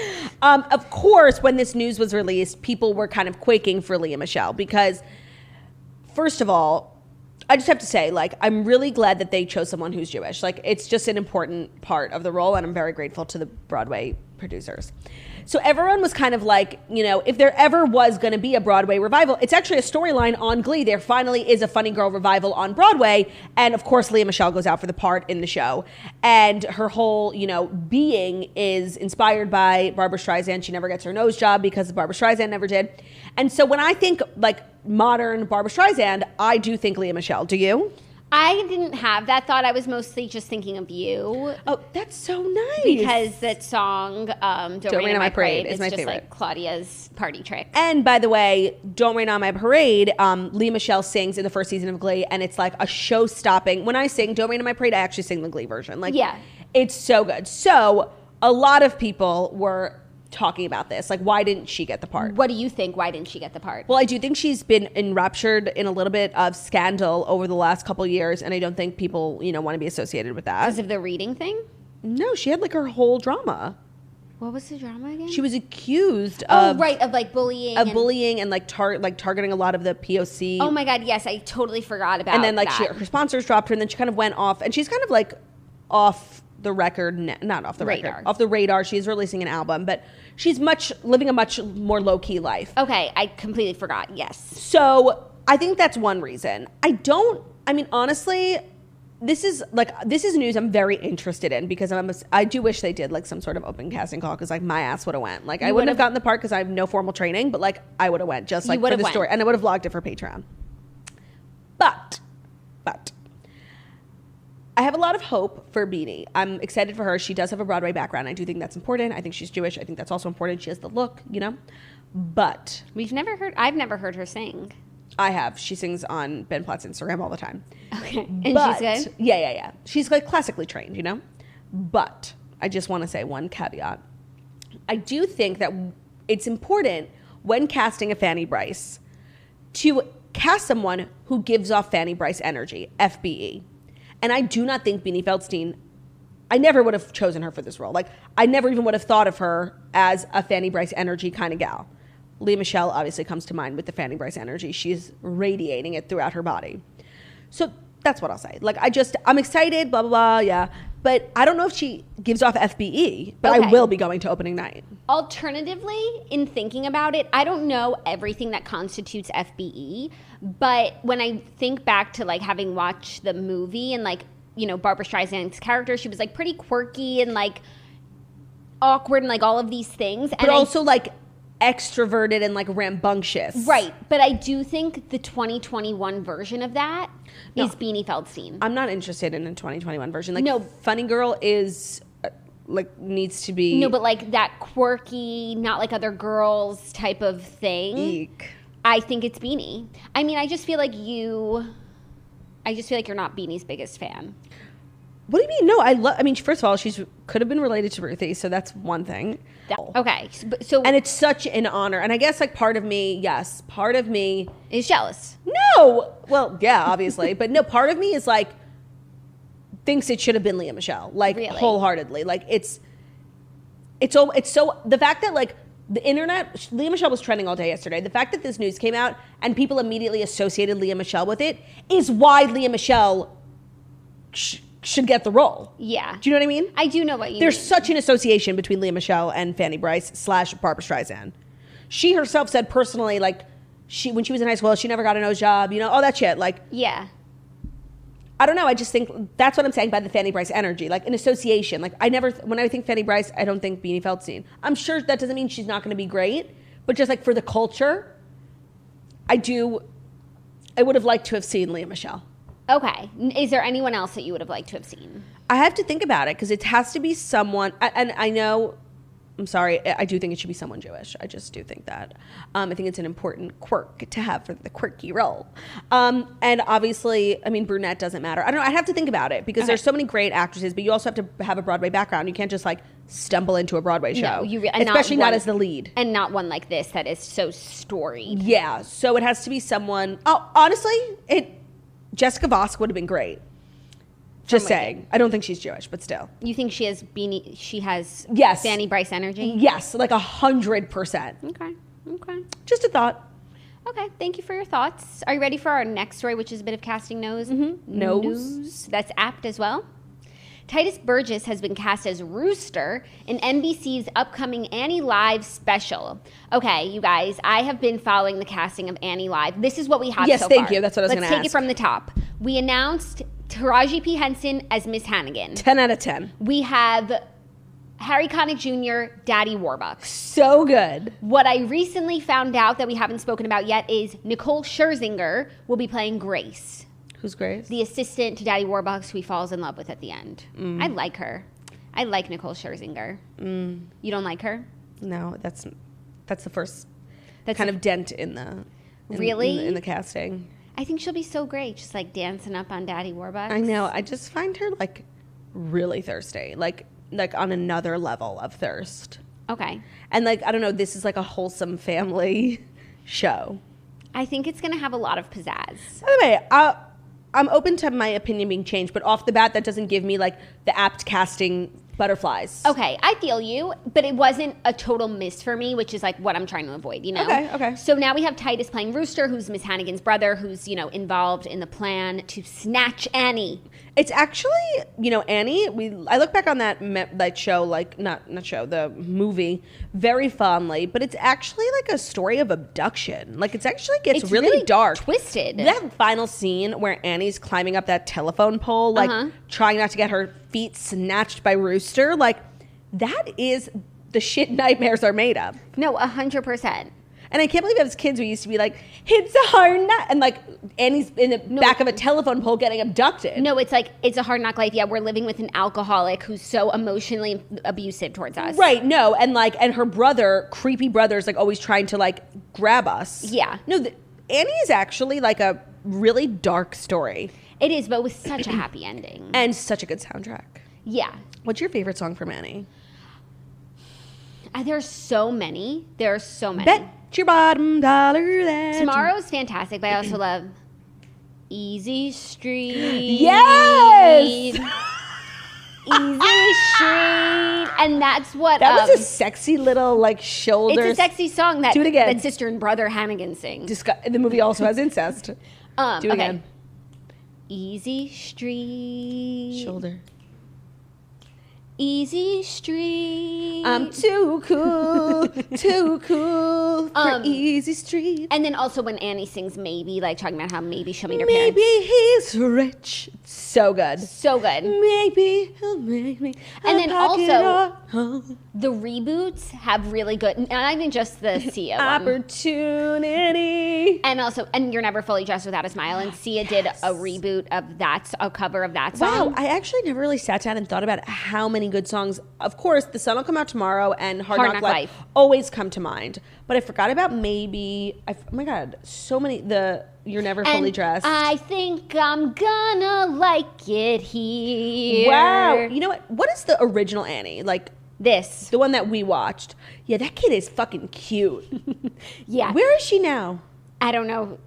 [SPEAKER 1] Of course, when this news was released, people were kind of quaking for Lea Michele because, first of all, I just have to say, like, I'm really glad that they chose someone who's Jewish. Like, it's just an important part of the role, and I'm very grateful to the Broadway producers. So everyone was kind of like, if there ever was going to be a Broadway revival, it's actually a storyline on Glee. There finally is a Funny Girl revival on Broadway. And of course, Lea Michele goes out for the part in the show. And her whole, being is inspired by Barbra Streisand. She never gets her nose job because Barbra Streisand never did. And so when I think like modern Barbra Streisand, I do think Lea Michele. Do you?
[SPEAKER 2] I didn't have that thought. I was mostly just thinking of you.
[SPEAKER 1] Oh, that's so nice.
[SPEAKER 2] Because that song, Don't Rain on My Parade,
[SPEAKER 1] is my favorite.
[SPEAKER 2] It's just like Claudia's party trick.
[SPEAKER 1] And by the way, Don't Rain on My Parade, Lea Michele sings in the first season of Glee, and it's like a show-stopping. When I sing Don't Rain on My Parade, I actually sing the Glee version. Like,
[SPEAKER 2] yeah.
[SPEAKER 1] It's so good. So a lot of people were talking about this. Like, why didn't she get the part?
[SPEAKER 2] What do you think? Why didn't she get the part?
[SPEAKER 1] Well, I do think she's been enraptured in a little bit of scandal over the last couple of years, and I don't think people, want to be associated with that.
[SPEAKER 2] Because of the reading thing?
[SPEAKER 1] No, she had like her whole drama.
[SPEAKER 2] What was the drama again?
[SPEAKER 1] She was accused of
[SPEAKER 2] like bullying.
[SPEAKER 1] Bullying and targeting a lot of the POC.
[SPEAKER 2] Oh my God, yes, I totally forgot about that.
[SPEAKER 1] And then like her sponsors dropped her, and then she kind of went off, and she's kind of like off the record, not off the
[SPEAKER 2] radar.
[SPEAKER 1] record, off the radar. She's releasing an album, but she's living a much more low-key life.
[SPEAKER 2] Okay, I completely forgot, yes.
[SPEAKER 1] So I think that's one reason. Honestly, this is news I'm very interested in because I do wish they did like some sort of open casting call because like my ass would have went. Like I wouldn't have gotten the part because I have no formal training, but like I would have went just like for the story, and I would have vlogged it for Patreon. But I have a lot of hope for Beanie. I'm excited for her. She does have a Broadway background. I do think that's important. I think she's Jewish. I think that's also important. She has the look, But
[SPEAKER 2] I've never heard her sing.
[SPEAKER 1] I have. She sings on Ben Platt's Instagram all the time.
[SPEAKER 2] Okay. And she's good?
[SPEAKER 1] Yeah. She's like classically trained, But I just want to say one caveat. I do think that it's important when casting a Fanny Brice to cast someone who gives off Fanny Brice energy, FBE. And I do not think Beanie Feldstein, I never would have chosen her for this role. Like, I never even would have thought of her as a Fanny Brice energy kind of gal. Lea Michele obviously comes to mind with the Fanny Brice energy. She's radiating it throughout her body. So that's what I'll say. Like, I'm excited, blah, blah, blah, yeah. But I don't know if she gives off FBE, but I will be going to opening night.
[SPEAKER 2] Alternatively, in thinking about it, I don't know everything that constitutes FBE, but when I think back to, like, having watched the movie and, like, you know, Barbra Streisand's character, she was, like, pretty quirky and, like, awkward and, like, all of these things.
[SPEAKER 1] But also, like, extroverted and, like, rambunctious.
[SPEAKER 2] Right. But I do think the 2021 version of that is Beanie Feldstein.
[SPEAKER 1] I'm not interested in a 2021 version. Like,
[SPEAKER 2] no.
[SPEAKER 1] Funny Girl is, like, needs to be...
[SPEAKER 2] No, but, like, that quirky, not like other girls type of thing.
[SPEAKER 1] Eek.
[SPEAKER 2] I think it's Beanie. I mean, I just feel like you're not Beanie's biggest fan.
[SPEAKER 1] What do you mean? No, I mean, first of all, could have been related to Ruthie, so that's one thing.
[SPEAKER 2] Okay, so
[SPEAKER 1] and it's such an honor, and I guess like part of me
[SPEAKER 2] is jealous.
[SPEAKER 1] No, well, yeah, obviously, but no, part of me is like thinks it should have been Lea Michele, like really? Wholeheartedly. Like it's so the fact that like the internet, Lea Michele was trending all day yesterday. The fact that this news came out and people immediately associated Lea Michele with it is why Lea Michele should get the role.
[SPEAKER 2] Yeah.
[SPEAKER 1] Do you know what I mean?
[SPEAKER 2] I do know what you mean.
[SPEAKER 1] There's such an association between Lea Michele and Fanny Brice / Barbra Streisand. She herself said personally, like, when she was in high school, she never got a nose job, you know, all that shit. Like,
[SPEAKER 2] yeah.
[SPEAKER 1] I don't know. I just think that's what I'm saying by the Fanny Brice energy, like an association. Like, when I think Fanny Brice, I don't think Beanie Feldstein. I'm sure that doesn't mean she's not going to be great, but just like for the culture, I would have liked to have seen Lea Michele.
[SPEAKER 2] Okay. Is there anyone else that you would have liked to have seen?
[SPEAKER 1] I have to think about it because it has to be someone, and I know, I'm sorry, I do think it should be someone Jewish. I just do think that. I think it's an important quirk to have for the quirky role. And obviously, I mean, brunette doesn't matter. I don't know. I'd have to think about it because there's so many great actresses, but you also have to have a Broadway background. You can't just like stumble into a Broadway show, especially not as the lead.
[SPEAKER 2] And not one like this that is so storied.
[SPEAKER 1] Yeah. So it has to be someone, honestly, Jessica Vosk would have been great. Just saying. I don't think she's Jewish, but still.
[SPEAKER 2] You think she has
[SPEAKER 1] yes.
[SPEAKER 2] Fanny Brice energy?
[SPEAKER 1] Yes, like 100%.
[SPEAKER 2] Okay.
[SPEAKER 1] Just a thought.
[SPEAKER 2] Okay, thank you for your thoughts. Are you ready for our next story, which is a bit of casting news?
[SPEAKER 1] News.
[SPEAKER 2] That's apt as well. Tituss Burgess has been cast as Rooster in NBC's upcoming Annie Live special. Okay, you guys, I have been following the casting of Annie Live. This is what we have so far.
[SPEAKER 1] Yes, thank you. That's what I was going to ask.
[SPEAKER 2] Let's take it from the top. We announced Taraji P. Henson as Miss Hannigan.
[SPEAKER 1] 10 out of 10.
[SPEAKER 2] We have Harry Connick Jr., Daddy Warbucks.
[SPEAKER 1] So good.
[SPEAKER 2] What I recently found out that we haven't spoken about yet is Nicole Scherzinger will be playing Grace.
[SPEAKER 1] Who's Grace?
[SPEAKER 2] The assistant to Daddy Warbucks who he falls in love with at the end. I like her. I like Nicole Scherzinger. You don't like her?
[SPEAKER 1] No, that's the first kind of dent in the
[SPEAKER 2] really
[SPEAKER 1] in the casting.
[SPEAKER 2] I think she'll be so great, just like dancing up on Daddy Warbucks.
[SPEAKER 1] I know. I just find her like really thirsty, like on another level of thirst.
[SPEAKER 2] Okay.
[SPEAKER 1] And like I don't know, this is like a wholesome family show.
[SPEAKER 2] I think it's gonna have a lot of pizzazz.
[SPEAKER 1] By the way, I'm open to my opinion being changed, but off the bat, that doesn't give me like the apt casting butterflies.
[SPEAKER 2] Okay, I feel you, but it wasn't a total miss for me, which is like what I'm trying to avoid, you know?
[SPEAKER 1] Okay.
[SPEAKER 2] So now we have Tituss playing Rooster, who's Miss Hannigan's brother, who's, you know, involved in the plan to snatch Annie.
[SPEAKER 1] It's actually, you know, Annie, I look back on that show, like, not show, the movie, very fondly, but it's actually like a story of abduction. Like, it's gets really dark.
[SPEAKER 2] Twisted.
[SPEAKER 1] That final scene where Annie's climbing up that telephone pole, like, trying not to get her feet snatched by Rooster, like, that is the shit nightmares are made of.
[SPEAKER 2] No, 100%.
[SPEAKER 1] And I can't believe as kids we used to be like, it's a hard knock. And like Annie's in the back of a telephone pole getting abducted.
[SPEAKER 2] No, it's like, it's a hard knock life. Yeah, we're living with an alcoholic who's so emotionally abusive towards us.
[SPEAKER 1] Right, no. And her brother, creepy brother's like always trying to like grab us.
[SPEAKER 2] Yeah.
[SPEAKER 1] No, Annie is actually like a really dark story.
[SPEAKER 2] It is, but with such a happy ending.
[SPEAKER 1] And such a good soundtrack.
[SPEAKER 2] Yeah.
[SPEAKER 1] What's your favorite song from Annie?
[SPEAKER 2] There's so many. There are so many.
[SPEAKER 1] Bet your bottom dollar that
[SPEAKER 2] Tomorrow's fantastic, but I also love Easy Street.
[SPEAKER 1] Yes!
[SPEAKER 2] Easy Street. And that's what...
[SPEAKER 1] That was a sexy little, like, shoulder.
[SPEAKER 2] It's a sexy song that,
[SPEAKER 1] Do it again.
[SPEAKER 2] that sister and brother Hannigan sing.
[SPEAKER 1] The movie also has incest. Do it again.
[SPEAKER 2] Easy Street.
[SPEAKER 1] Shoulder.
[SPEAKER 2] Easy Street.
[SPEAKER 1] I'm too cool for Easy Street.
[SPEAKER 2] And then also when Annie sings Maybe, like talking about how maybe she'll meet her parents.
[SPEAKER 1] Maybe he's rich. So good.
[SPEAKER 2] So good.
[SPEAKER 1] Maybe he'll make me.
[SPEAKER 2] And then also, the reboots have really good, not even just the Sia one.
[SPEAKER 1] Opportunity.
[SPEAKER 2] And also, and You're Never Fully Dressed Without a Smile. And Sia did a reboot of that, a cover of that song.
[SPEAKER 1] Wow, I actually never really sat down and thought about how many good songs. Of course, The Sun Will Come Out Tomorrow and Hard Knock Life always come to mind. But I forgot about Maybe. Oh my God, so many. You're Never Fully Dressed.
[SPEAKER 2] I think I'm gonna like it here.
[SPEAKER 1] Wow. You know what? What is the original Annie? Like
[SPEAKER 2] this.
[SPEAKER 1] The one that we watched. Yeah, that kid is fucking cute.
[SPEAKER 2] Yeah.
[SPEAKER 1] Where is she now?
[SPEAKER 2] I don't know.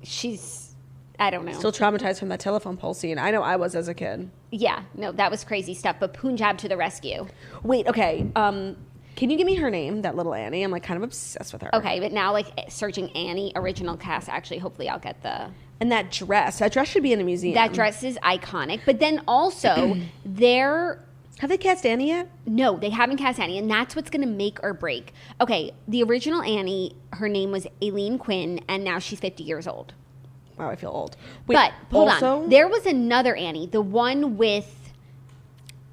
[SPEAKER 2] I don't know.
[SPEAKER 1] Still traumatized from that telephone pole scene. I know I was as a kid.
[SPEAKER 2] Yeah. No, that was crazy stuff. But Punjab to the rescue.
[SPEAKER 1] Wait, okay. Can you give me her name, that little Annie? I'm like kind of obsessed with her.
[SPEAKER 2] Okay, but now like searching Annie original cast, actually, hopefully I'll get the...
[SPEAKER 1] And that dress should be in a museum.
[SPEAKER 2] That dress is iconic. But then also,
[SPEAKER 1] Have they cast Annie yet?
[SPEAKER 2] No, they haven't cast Annie, and that's what's going to make or break. Okay, the original Annie, her name was Aileen Quinn, and now she's 50 years old.
[SPEAKER 1] Wow, I feel old. Wait,
[SPEAKER 2] but hold on. There was another Annie, the one with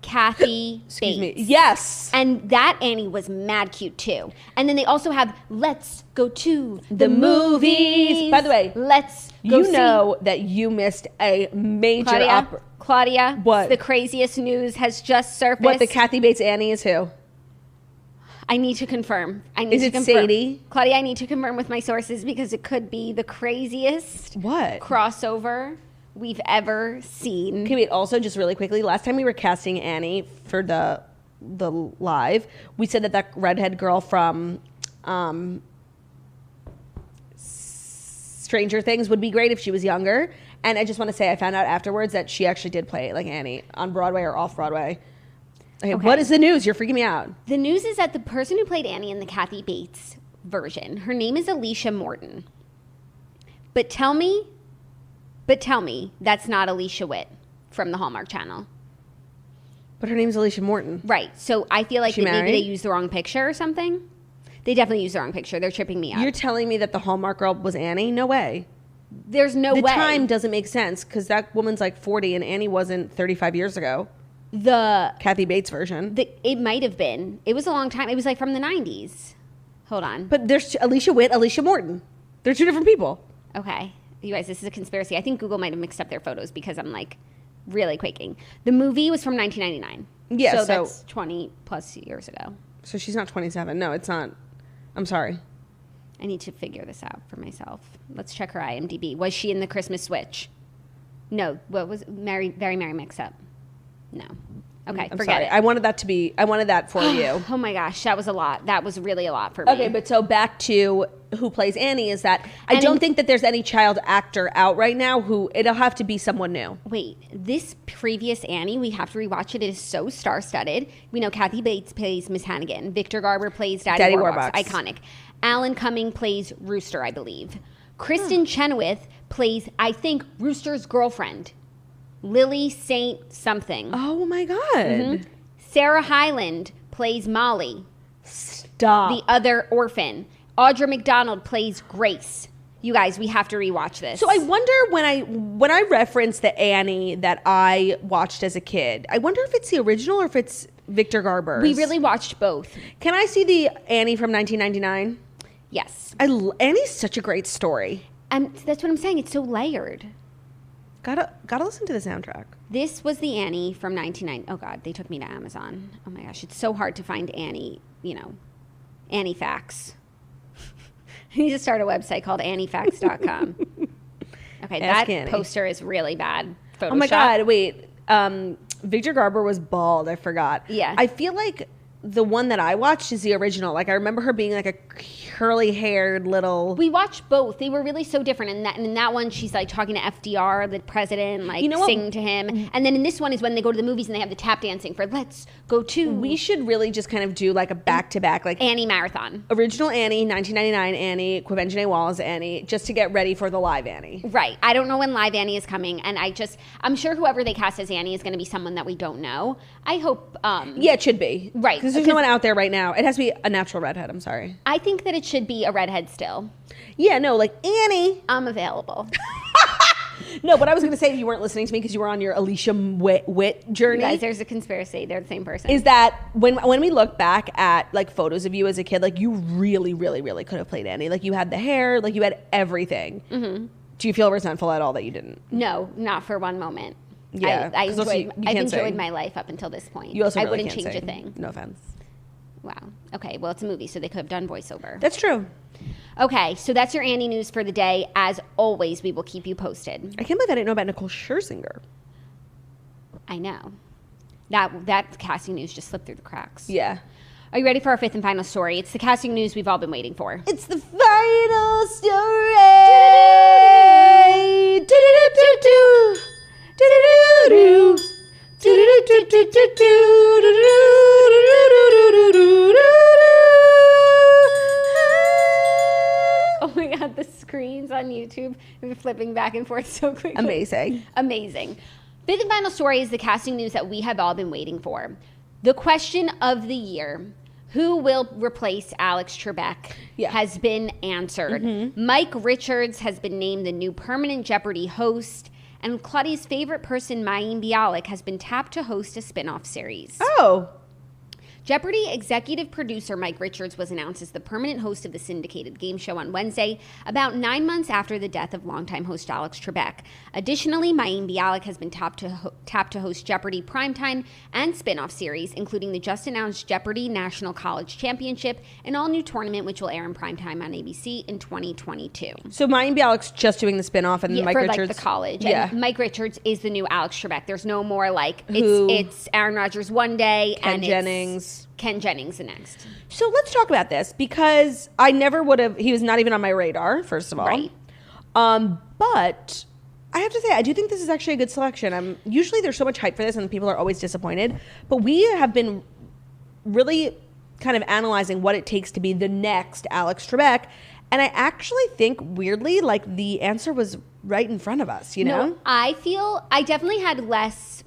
[SPEAKER 2] Kathy
[SPEAKER 1] Excuse
[SPEAKER 2] Bates.
[SPEAKER 1] me. Yes.
[SPEAKER 2] And that Annie was mad cute too. And then they also have Let's Go to the Movies.
[SPEAKER 1] By the way,
[SPEAKER 2] let's go see.
[SPEAKER 1] You know that you missed a major
[SPEAKER 2] Claudia,
[SPEAKER 1] what?
[SPEAKER 2] The craziest news has just surfaced.
[SPEAKER 1] What, the Kathy Bates Annie is who?
[SPEAKER 2] I need to confirm.
[SPEAKER 1] Is it Sadie?
[SPEAKER 2] Claudia, I need to confirm with my sources because it could be the craziest crossover we've ever seen.
[SPEAKER 1] Okay, wait, also just really quickly, last time we were casting Annie for the live, we said that redhead girl from Stranger Things would be great if she was younger. And I just want to say I found out afterwards that she actually did play like Annie on Broadway or off Broadway. Okay, what is the news? You're freaking me out.
[SPEAKER 2] The news is that the person who played Annie in the Kathy Bates version, her name is Alicia Morton. But tell me that's not Alicia Witt from the Hallmark Channel.
[SPEAKER 1] But her name's Alicia Morton.
[SPEAKER 2] Right. So I feel like maybe they used the wrong picture or something. They definitely used the wrong picture. They're tripping me up.
[SPEAKER 1] You're telling me that the Hallmark girl was Annie? No way.
[SPEAKER 2] There's no way.
[SPEAKER 1] The time doesn't make sense because that woman's like 40 and Annie wasn't 35 years ago.
[SPEAKER 2] The
[SPEAKER 1] Kathy Bates version.
[SPEAKER 2] It might have been. It was a long time. It was like from the 90s. Hold on.
[SPEAKER 1] But there's Alicia Witt, Alicia Morton. They're two different people.
[SPEAKER 2] Okay. You guys, this is a conspiracy. I think Google might have mixed up their photos because I'm like really quaking. The movie was from 1999.
[SPEAKER 1] Yeah.
[SPEAKER 2] So that's 20 plus years ago.
[SPEAKER 1] So she's not 27. No, it's not. I'm sorry.
[SPEAKER 2] I need to figure this out for myself. Let's check her IMDb. Was she in the Christmas Switch? No. What was Very Merry Mix-Up? No. Okay, forget it.
[SPEAKER 1] I wanted that for you.
[SPEAKER 2] Oh my gosh, that was a lot. That was really a lot for me.
[SPEAKER 1] Okay, but so back to who plays Annie is that I don't think that there's any child actor out right now who it'll have to be someone new.
[SPEAKER 2] Wait, this previous Annie, we have to rewatch it. It is so star-studded. We know Kathy Bates plays Miss Hannigan. Victor Garber plays Daddy Warbucks. Iconic. Alan Cumming plays Rooster, I believe. Kristen Chenoweth plays, I think, Rooster's girlfriend. Lily Saint something.
[SPEAKER 1] Oh my God.
[SPEAKER 2] Mm-hmm. Sarah Hyland plays Molly.
[SPEAKER 1] Stop.
[SPEAKER 2] The other orphan. Audra McDonald plays Grace. You guys, we have to rewatch this.
[SPEAKER 1] So I wonder when I reference the Annie that I watched as a kid, I wonder if it's the original or if it's Victor Garber's.
[SPEAKER 2] We really watched both.
[SPEAKER 1] Can I see the Annie from 1999?
[SPEAKER 2] Yes.
[SPEAKER 1] Annie's such a great story.
[SPEAKER 2] That's what I'm saying. It's so layered.
[SPEAKER 1] Gotta listen to the soundtrack.
[SPEAKER 2] This was the Annie from 1990. Oh God, they took me to Amazon. Oh my gosh, it's so hard to find Annie. Annie Facts. I need to start a website called AnnieFacts.com. Okay, that poster is really bad. Photoshop.
[SPEAKER 1] Oh my God, wait. Victor Garber was bald. I forgot.
[SPEAKER 2] Yeah.
[SPEAKER 1] I feel like the one that I watched is the original. Like, I remember her being like a curly-haired little...
[SPEAKER 2] We watched both. They were really so different. And in that one, she's like talking to FDR, the president, like singing to him. And then in this one is when they go to the movies and they have the tap dancing for Let's Go To.
[SPEAKER 1] We should really just kind of do like a back-to-back, like...
[SPEAKER 2] Annie marathon.
[SPEAKER 1] Original Annie, 1999 Annie, Quivenjane Wallace Annie, just to get ready for the live Annie.
[SPEAKER 2] Right. I don't know when live Annie is coming. And I'm sure whoever they cast as Annie is going to be someone that we don't know. I hope...
[SPEAKER 1] yeah, it should be.
[SPEAKER 2] Right.
[SPEAKER 1] Because there's no one out there right now. It has to be a natural redhead. I'm sorry.
[SPEAKER 2] I think that it should be a redhead still.
[SPEAKER 1] Yeah, no, like Annie.
[SPEAKER 2] I'm available.
[SPEAKER 1] No, but I was going to say, if you weren't listening to me because you were on your Alicia Witt journey.
[SPEAKER 2] Guys, there's a conspiracy. They're the same person.
[SPEAKER 1] Is that when we look back at like photos of you as a kid, like you really, really, really could have played Annie. Like you had the hair, like you had everything. Mm-hmm. Do you feel resentful at all that you didn't?
[SPEAKER 2] No, not for one moment.
[SPEAKER 1] Yeah,
[SPEAKER 2] I've enjoyed my life up until this point.
[SPEAKER 1] You also really
[SPEAKER 2] wouldn't
[SPEAKER 1] can't
[SPEAKER 2] change
[SPEAKER 1] sing.
[SPEAKER 2] a thing.
[SPEAKER 1] No offense.
[SPEAKER 2] Wow. Okay, well, it's a movie, so they could have done voiceover.
[SPEAKER 1] That's true.
[SPEAKER 2] Okay, so that's your Annie news for the day. As always, we will keep you posted.
[SPEAKER 1] I can't believe I didn't know about Nicole Scherzinger.
[SPEAKER 2] I know. That casting news just slipped through the cracks.
[SPEAKER 1] Yeah.
[SPEAKER 2] Are you ready for our fifth and final story? It's the casting news we've all been waiting for.
[SPEAKER 1] It's the final story.
[SPEAKER 2] Oh my God, the screens on YouTube are flipping back and forth so quickly. Amazing. Fifth and final story is the casting news that we have all been waiting for. The question of the year, who will replace Alex Trebek, has been answered. Mm-hmm. Mike Richards has been named the new permanent Jeopardy host, and Claudia's favorite person, Mayim Bialik, has been tapped to host a spinoff series.
[SPEAKER 1] Oh.
[SPEAKER 2] Jeopardy executive producer Mike Richards was announced as the permanent host of the syndicated game show on Wednesday, about 9 months after the death of longtime host Alex Trebek. Additionally, Mayim Bialik has been tapped to host Jeopardy primetime and spinoff series, including the just-announced Jeopardy National College Championship, an all-new tournament which will air in primetime on ABC in 2022.
[SPEAKER 1] So Mayim Bialik's just doing the spinoff, and Mike Richards...
[SPEAKER 2] like the college.
[SPEAKER 1] Yeah.
[SPEAKER 2] And Mike Richards is the new Alex Trebek. There's no more like, it's Aaron Rodgers one day,
[SPEAKER 1] Ken
[SPEAKER 2] and
[SPEAKER 1] Jennings.
[SPEAKER 2] It's Ken Jennings the next.
[SPEAKER 1] So let's talk about this, because I never would have... He was not even on my radar, first of all.
[SPEAKER 2] Right.
[SPEAKER 1] But I have to say, I do think this is actually a good selection. Usually there's so much hype for this and people are always disappointed. But we have been really kind of analyzing what it takes to be the next Alex Trebek. And I actually think, weirdly, like the answer was right in front of us, you know?
[SPEAKER 2] No, I definitely had less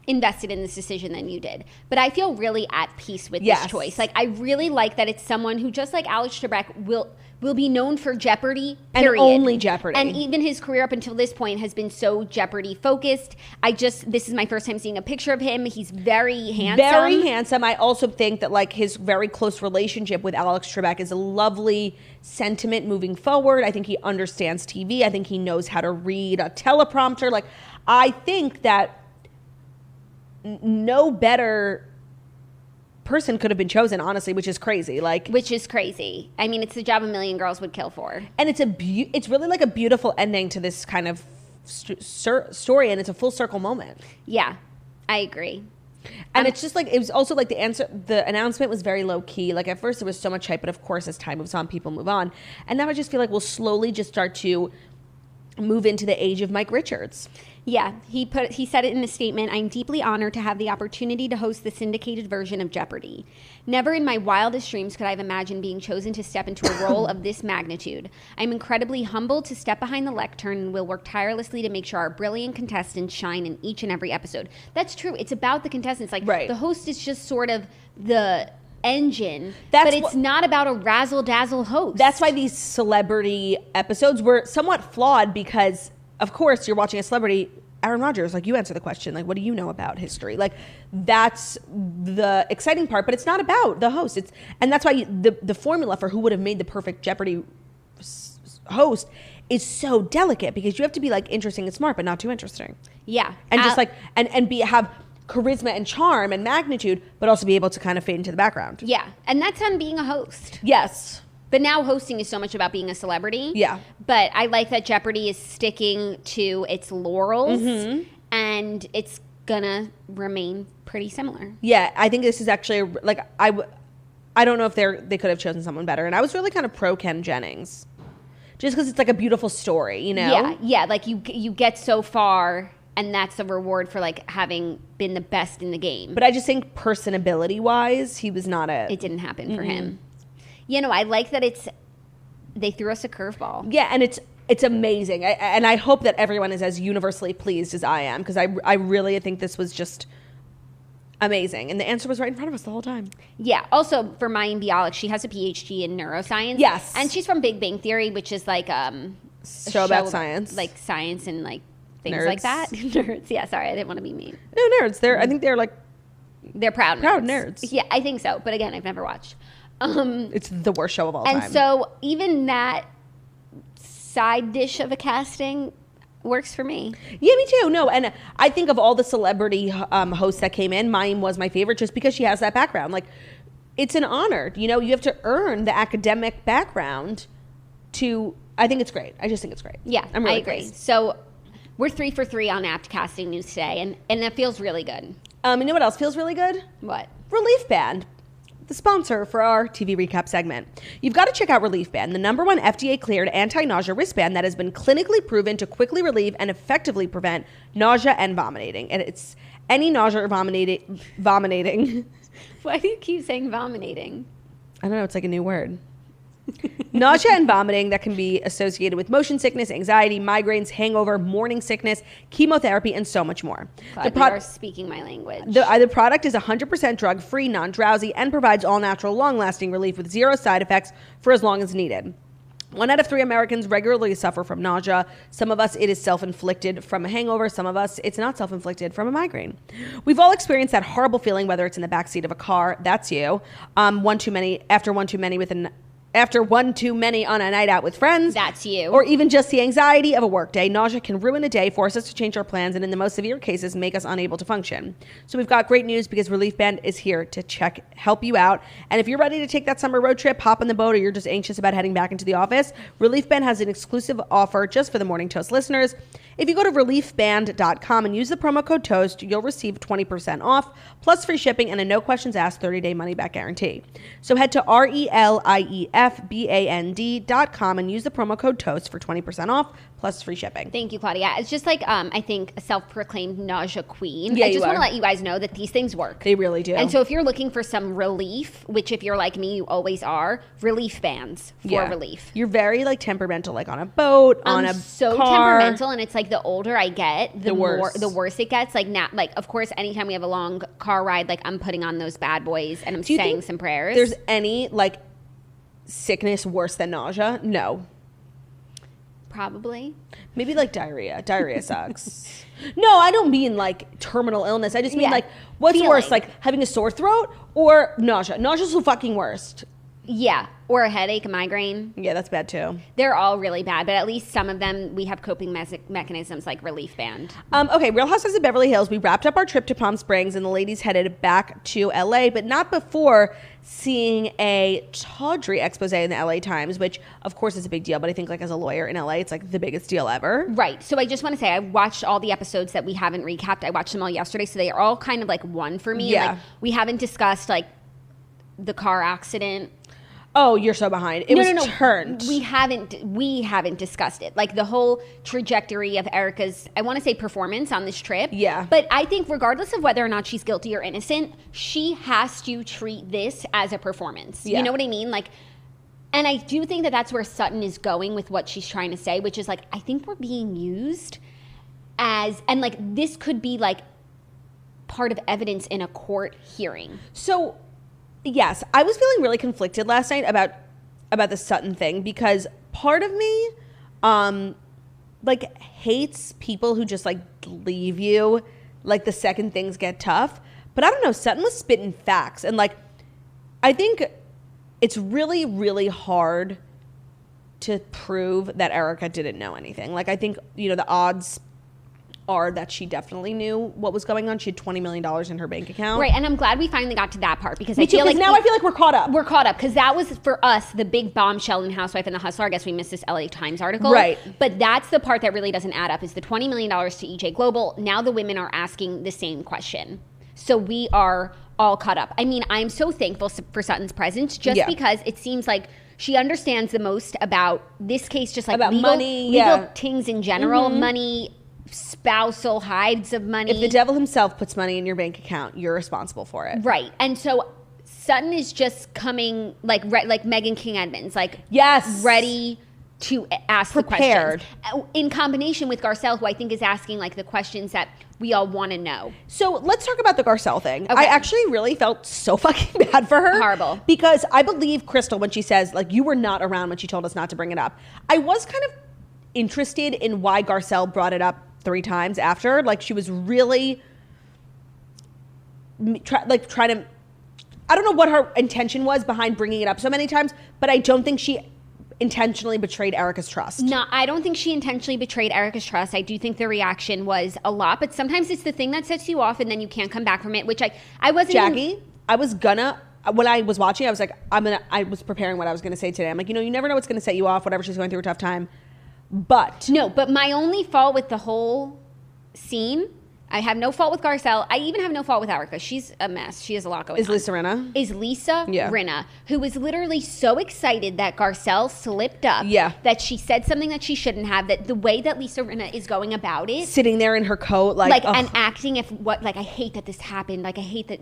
[SPEAKER 2] invested in this decision than you did, but I feel really at peace with this choice. Like, I really like that it's someone who, just like Alex Trebek, will be known for Jeopardy, period.
[SPEAKER 1] And only Jeopardy.
[SPEAKER 2] And even his career up until this point has been so Jeopardy focused. This is my first time seeing a picture of him. He's very handsome.
[SPEAKER 1] Very handsome. I also think that like his very close relationship with Alex Trebek is a lovely sentiment moving forward. I think he understands TV. I think he knows how to read a teleprompter. Like, I think that no better person could have been chosen, honestly, which is crazy. Which
[SPEAKER 2] is crazy. I mean, it's the job a million girls would kill for.
[SPEAKER 1] And it's really like a beautiful ending to this kind of story, and it's a full circle moment.
[SPEAKER 2] Yeah, I agree.
[SPEAKER 1] And it's just like, it was also like the announcement was very low key. Like at first there was so much hype, but of course as time moves on, people move on. And now I just feel like we'll slowly just start to move into the age of Mike Richards.
[SPEAKER 2] Yeah, he said it in a statement, "I'm deeply honored to have the opportunity to host the syndicated version of Jeopardy! Never in my wildest dreams could I have imagined being chosen to step into a role of this magnitude. I'm incredibly humbled to step behind the lectern and will work tirelessly to make sure our brilliant contestants shine in each and every episode." That's true. It's about the contestants. Like, right. The host is just sort of the engine, but it's not about a razzle-dazzle host.
[SPEAKER 1] That's why these celebrity episodes were somewhat flawed, because of course you're watching a celebrity. Aaron Rodgers, like, you answer the question, like, what do you know about history? Like, that's the exciting part, but it's not about the host. And that's why the formula for who would have made the perfect Jeopardy host is so delicate, because you have to be like interesting and smart, but not too interesting.
[SPEAKER 2] Yeah.
[SPEAKER 1] And just like, and have charisma and charm and magnitude, but also be able to kind of fade into the background.
[SPEAKER 2] Yeah. And that's on being a host.
[SPEAKER 1] Yes.
[SPEAKER 2] But now hosting is so much about being a celebrity.
[SPEAKER 1] Yeah. But
[SPEAKER 2] I like that Jeopardy is sticking to its laurels, and it's gonna remain pretty similar.
[SPEAKER 1] Yeah, I think this is actually like I don't know if they could have chosen someone better, and I was really kind of pro Ken Jennings, just because it's like a beautiful story, you know?
[SPEAKER 2] Yeah. Like you get so far, and that's the reward for like having been the best in the game.
[SPEAKER 1] But I just think personability wise, he was not
[SPEAKER 2] It didn't happen for him. You know, I like that they threw us a curveball.
[SPEAKER 1] Yeah, and it's amazing, and I hope that everyone is as universally pleased as I am, because I really think this was just amazing, and the answer was right in front of us the whole time.
[SPEAKER 2] Yeah. Also, for Mayim Bialik, she has a PhD in neuroscience.
[SPEAKER 1] Yes,
[SPEAKER 2] and she's from Big Bang Theory, which is like
[SPEAKER 1] show about science,
[SPEAKER 2] like science and like things
[SPEAKER 1] nerds.
[SPEAKER 2] Like that. Nerds. Yeah. Sorry, I didn't want to be mean.
[SPEAKER 1] No, nerds. I think they're like
[SPEAKER 2] they're proud
[SPEAKER 1] nerds.
[SPEAKER 2] Yeah, I think so. But again, I've never watched.
[SPEAKER 1] It's the worst show of all time.
[SPEAKER 2] And so even that side dish of a casting works for me.
[SPEAKER 1] Yeah, me too. No, and I think of all the celebrity hosts that came in, Mayim was my favorite just because she has that background. Like, it's an honor. You know, you have to earn the academic background to. I think it's great. I just think it's great.
[SPEAKER 2] Yeah,
[SPEAKER 1] I'm really
[SPEAKER 2] I agree.
[SPEAKER 1] pleased.
[SPEAKER 2] So we're 3 for 3 on apt casting news today, and that feels really good.
[SPEAKER 1] You know what else feels really good?
[SPEAKER 2] What?
[SPEAKER 1] Relief Band, the sponsor for our TV recap segment. You've got to check out Relief Band, the #1 FDA-cleared anti-nausea wristband that has been clinically proven to quickly relieve and effectively prevent nausea and vomiting. And it's any nausea or vomiting.
[SPEAKER 2] Why do you keep saying vomiting?
[SPEAKER 1] I don't know, it's like a new word. Nausea and vomiting that can be associated with motion sickness, anxiety, migraines, hangover, morning sickness, chemotherapy, and so much more.
[SPEAKER 2] You are speaking my language.
[SPEAKER 1] The product is 100% drug-free, non-drowsy, and provides all-natural, long-lasting relief with 0 side effects for as long as needed. 1 out of 3 Americans regularly suffer from nausea. Some of us, it is self-inflicted from a hangover. Some of us, it's not self-inflicted from a migraine. We've all experienced that horrible feeling, whether it's in the backseat of a car, that's you, after one too many on a night out with friends.
[SPEAKER 2] That's you.
[SPEAKER 1] Or even just the anxiety of a workday. Nausea can ruin a day, force us to change our plans, and in the most severe cases, make us unable to function. So we've got great news because Relief Band is here to help you out. And if you're ready to take that summer road trip, hop on the boat, or you're just anxious about heading back into the office, Relief Band has an exclusive offer just for the Morning Toast listeners. If you go to reliefband.com and use the promo code TOAST, you'll receive 20% off, plus free shipping and a no questions asked 30-day money-back guarantee. So head to reliefband.com and use the promo code TOAST for 20% off, plus free shipping.
[SPEAKER 2] Thank you, Claudia. It's just like, I think, a self-proclaimed nausea queen.
[SPEAKER 1] Yeah,
[SPEAKER 2] I just want to let you guys know that these things work.
[SPEAKER 1] They really do.
[SPEAKER 2] And so if you're looking for some relief, which if you're like me, you always are, relief bands for relief.
[SPEAKER 1] You're very like temperamental, like on a boat, on a
[SPEAKER 2] so
[SPEAKER 1] car.
[SPEAKER 2] Temperamental, and it's like the older I get, the
[SPEAKER 1] worse
[SPEAKER 2] it gets. Like now, like of course, anytime we have a long car ride, like I'm putting on those bad boys and I'm saying some prayers.
[SPEAKER 1] There's any like sickness worse than nausea? No.
[SPEAKER 2] Probably.
[SPEAKER 1] Maybe like diarrhea. Diarrhea sucks. No, I don't mean like terminal illness. I just mean like what's worse, like having a sore throat or nausea? Nausea's the fucking worst.
[SPEAKER 2] Yeah, or a headache, a migraine.
[SPEAKER 1] Yeah, that's bad too.
[SPEAKER 2] They're all really bad, but at least some of them we have coping mechanisms like Relief Band.
[SPEAKER 1] Okay, Real Housewives of Beverly Hills. We wrapped up our trip to Palm Springs and the ladies headed back to LA, but not before seeing a tawdry expose in the LA Times, which of course is a big deal, but I think like as a lawyer in LA, it's like the biggest deal ever.
[SPEAKER 2] Right. So I just want to say I watched all the episodes that we haven't recapped. I watched them all yesterday, so they are all kind of like one for me.
[SPEAKER 1] Yeah.
[SPEAKER 2] Like, we haven't discussed like the car accident.
[SPEAKER 1] Oh, you're so behind. It was turned.
[SPEAKER 2] We haven't discussed it. Like the whole trajectory of Erica's, I want to say performance on this trip.
[SPEAKER 1] Yeah.
[SPEAKER 2] But I think regardless of whether or not she's guilty or innocent, she has to treat this as a performance.
[SPEAKER 1] Yeah.
[SPEAKER 2] You know what I mean? Like, and I do think that that's where Sutton is going with what she's trying to say, which is like, I think we're being used as, and like this could be like part of evidence in a court hearing.
[SPEAKER 1] So, yes, I was feeling really conflicted last night about the Sutton thing because part of me like hates people who just like leave you like the second things get tough. But I don't know, Sutton was spitting facts, and like I think it's really, really hard to prove that Erica didn't know anything. Like I think, you know, the odds are that she definitely knew what was going on. She had $20 million in her bank account.
[SPEAKER 2] Right, and I'm glad we finally got to that part because
[SPEAKER 1] Me
[SPEAKER 2] I
[SPEAKER 1] too,
[SPEAKER 2] feel like
[SPEAKER 1] now I feel like we're caught up.
[SPEAKER 2] We're caught up because that was for us the big bombshell in Housewife and the Hustler. I guess we missed this LA Times article.
[SPEAKER 1] Right.
[SPEAKER 2] But that's the part that really doesn't add up is the $20 million to EJ Global. Now the women are asking the same question. So we are all caught up. I mean, I'm so thankful for Sutton's presence just because it seems like she understands the most about this case, just like
[SPEAKER 1] about money,
[SPEAKER 2] legal things in general, money, spousal hides of money.
[SPEAKER 1] If the devil himself puts money in your bank account, you're responsible for it.
[SPEAKER 2] Right. And so Sutton is just coming like Meghan King Edmonds, like ready to ask
[SPEAKER 1] prepared.
[SPEAKER 2] The questions. In combination with Garcelle, who I think is asking like the questions that we all want to know.
[SPEAKER 1] So let's talk about the Garcelle thing.
[SPEAKER 2] Okay.
[SPEAKER 1] I actually really felt so fucking bad for her.
[SPEAKER 2] Horrible.
[SPEAKER 1] Because I believe Crystal when she says, like, you were not around when she told us not to bring it up. I was kind of interested in why Garcelle brought it up 3 times after. Like, she was really trying to... I don't know what her intention was behind bringing it up so many times, but I don't think she intentionally betrayed Erica's trust.
[SPEAKER 2] No, I don't think she intentionally betrayed Erica's trust. I do think the reaction was a lot, but sometimes it's the thing that sets you off and then you can't come back from it, which I wasn't...
[SPEAKER 1] Jackie, when I was watching, I was like, I was preparing what I was going to say today. I'm like, you never know what's going to set you off, whatever she's going through a tough time. But...
[SPEAKER 2] No, but my only fault with the whole scene... I have no fault with Garcelle. I even have no fault with Erica. She's a mess. She has a lot going on.
[SPEAKER 1] Is Lisa Rinna?
[SPEAKER 2] Is Lisa Rinna, who was literally so excited that Garcelle slipped up.
[SPEAKER 1] Yeah.
[SPEAKER 2] That she said something that she shouldn't have. That the way that Lisa Rinna is going about it.
[SPEAKER 1] Sitting there in her coat.
[SPEAKER 2] And acting I hate that this happened. Like, I hate that.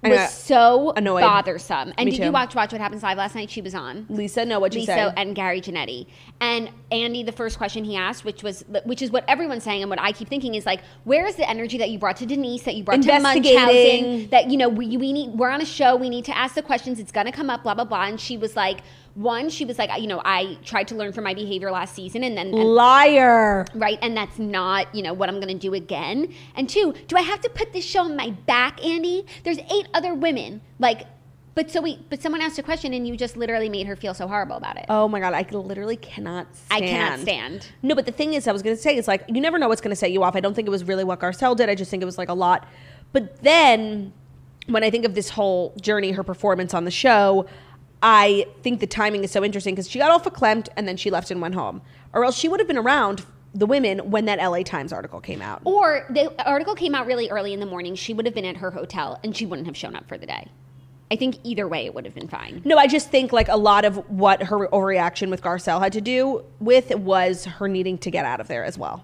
[SPEAKER 2] It was so
[SPEAKER 1] annoyed.
[SPEAKER 2] Bothersome. And
[SPEAKER 1] Me
[SPEAKER 2] did
[SPEAKER 1] too.
[SPEAKER 2] you watch What Happens Live last night? She was on.
[SPEAKER 1] Lisa, no, what'd you say?
[SPEAKER 2] Lisa and Gary Janetti. And Andy, the first question he asked, which is what everyone's saying and what I keep thinking is like, where is the energy that you brought to Denise, that you brought to Munchausen, that, we're on a show, we need to ask the questions, it's going to come up, blah, blah, blah. And she was like, I tried to learn from my behavior last season and then...
[SPEAKER 1] Liar.
[SPEAKER 2] Right, and that's not, what I'm going to do again. And 2, do I have to put this show on my back, Andy? There's 8 other women. But someone asked a question and you just literally made her feel so horrible about it.
[SPEAKER 1] Oh my God, I literally cannot stand.
[SPEAKER 2] I cannot stand.
[SPEAKER 1] No, but the thing is, I was going to say, it's like, you never know what's going to set you off. I don't think it was really what Garcelle did. I just think it was like a lot. But then when I think of this whole journey, her performance on the show, I think the timing is so interesting because she got all verklempt and then she left and went home. Or else she would have been around the women when that LA Times article came out.
[SPEAKER 2] Or the article came out really early in the morning. She would have been at her hotel and she wouldn't have shown up for the day. I think either way it would have been fine.
[SPEAKER 1] No, I just think like a lot of what her overreaction with Garcelle had to do with was her needing to get out of there as well.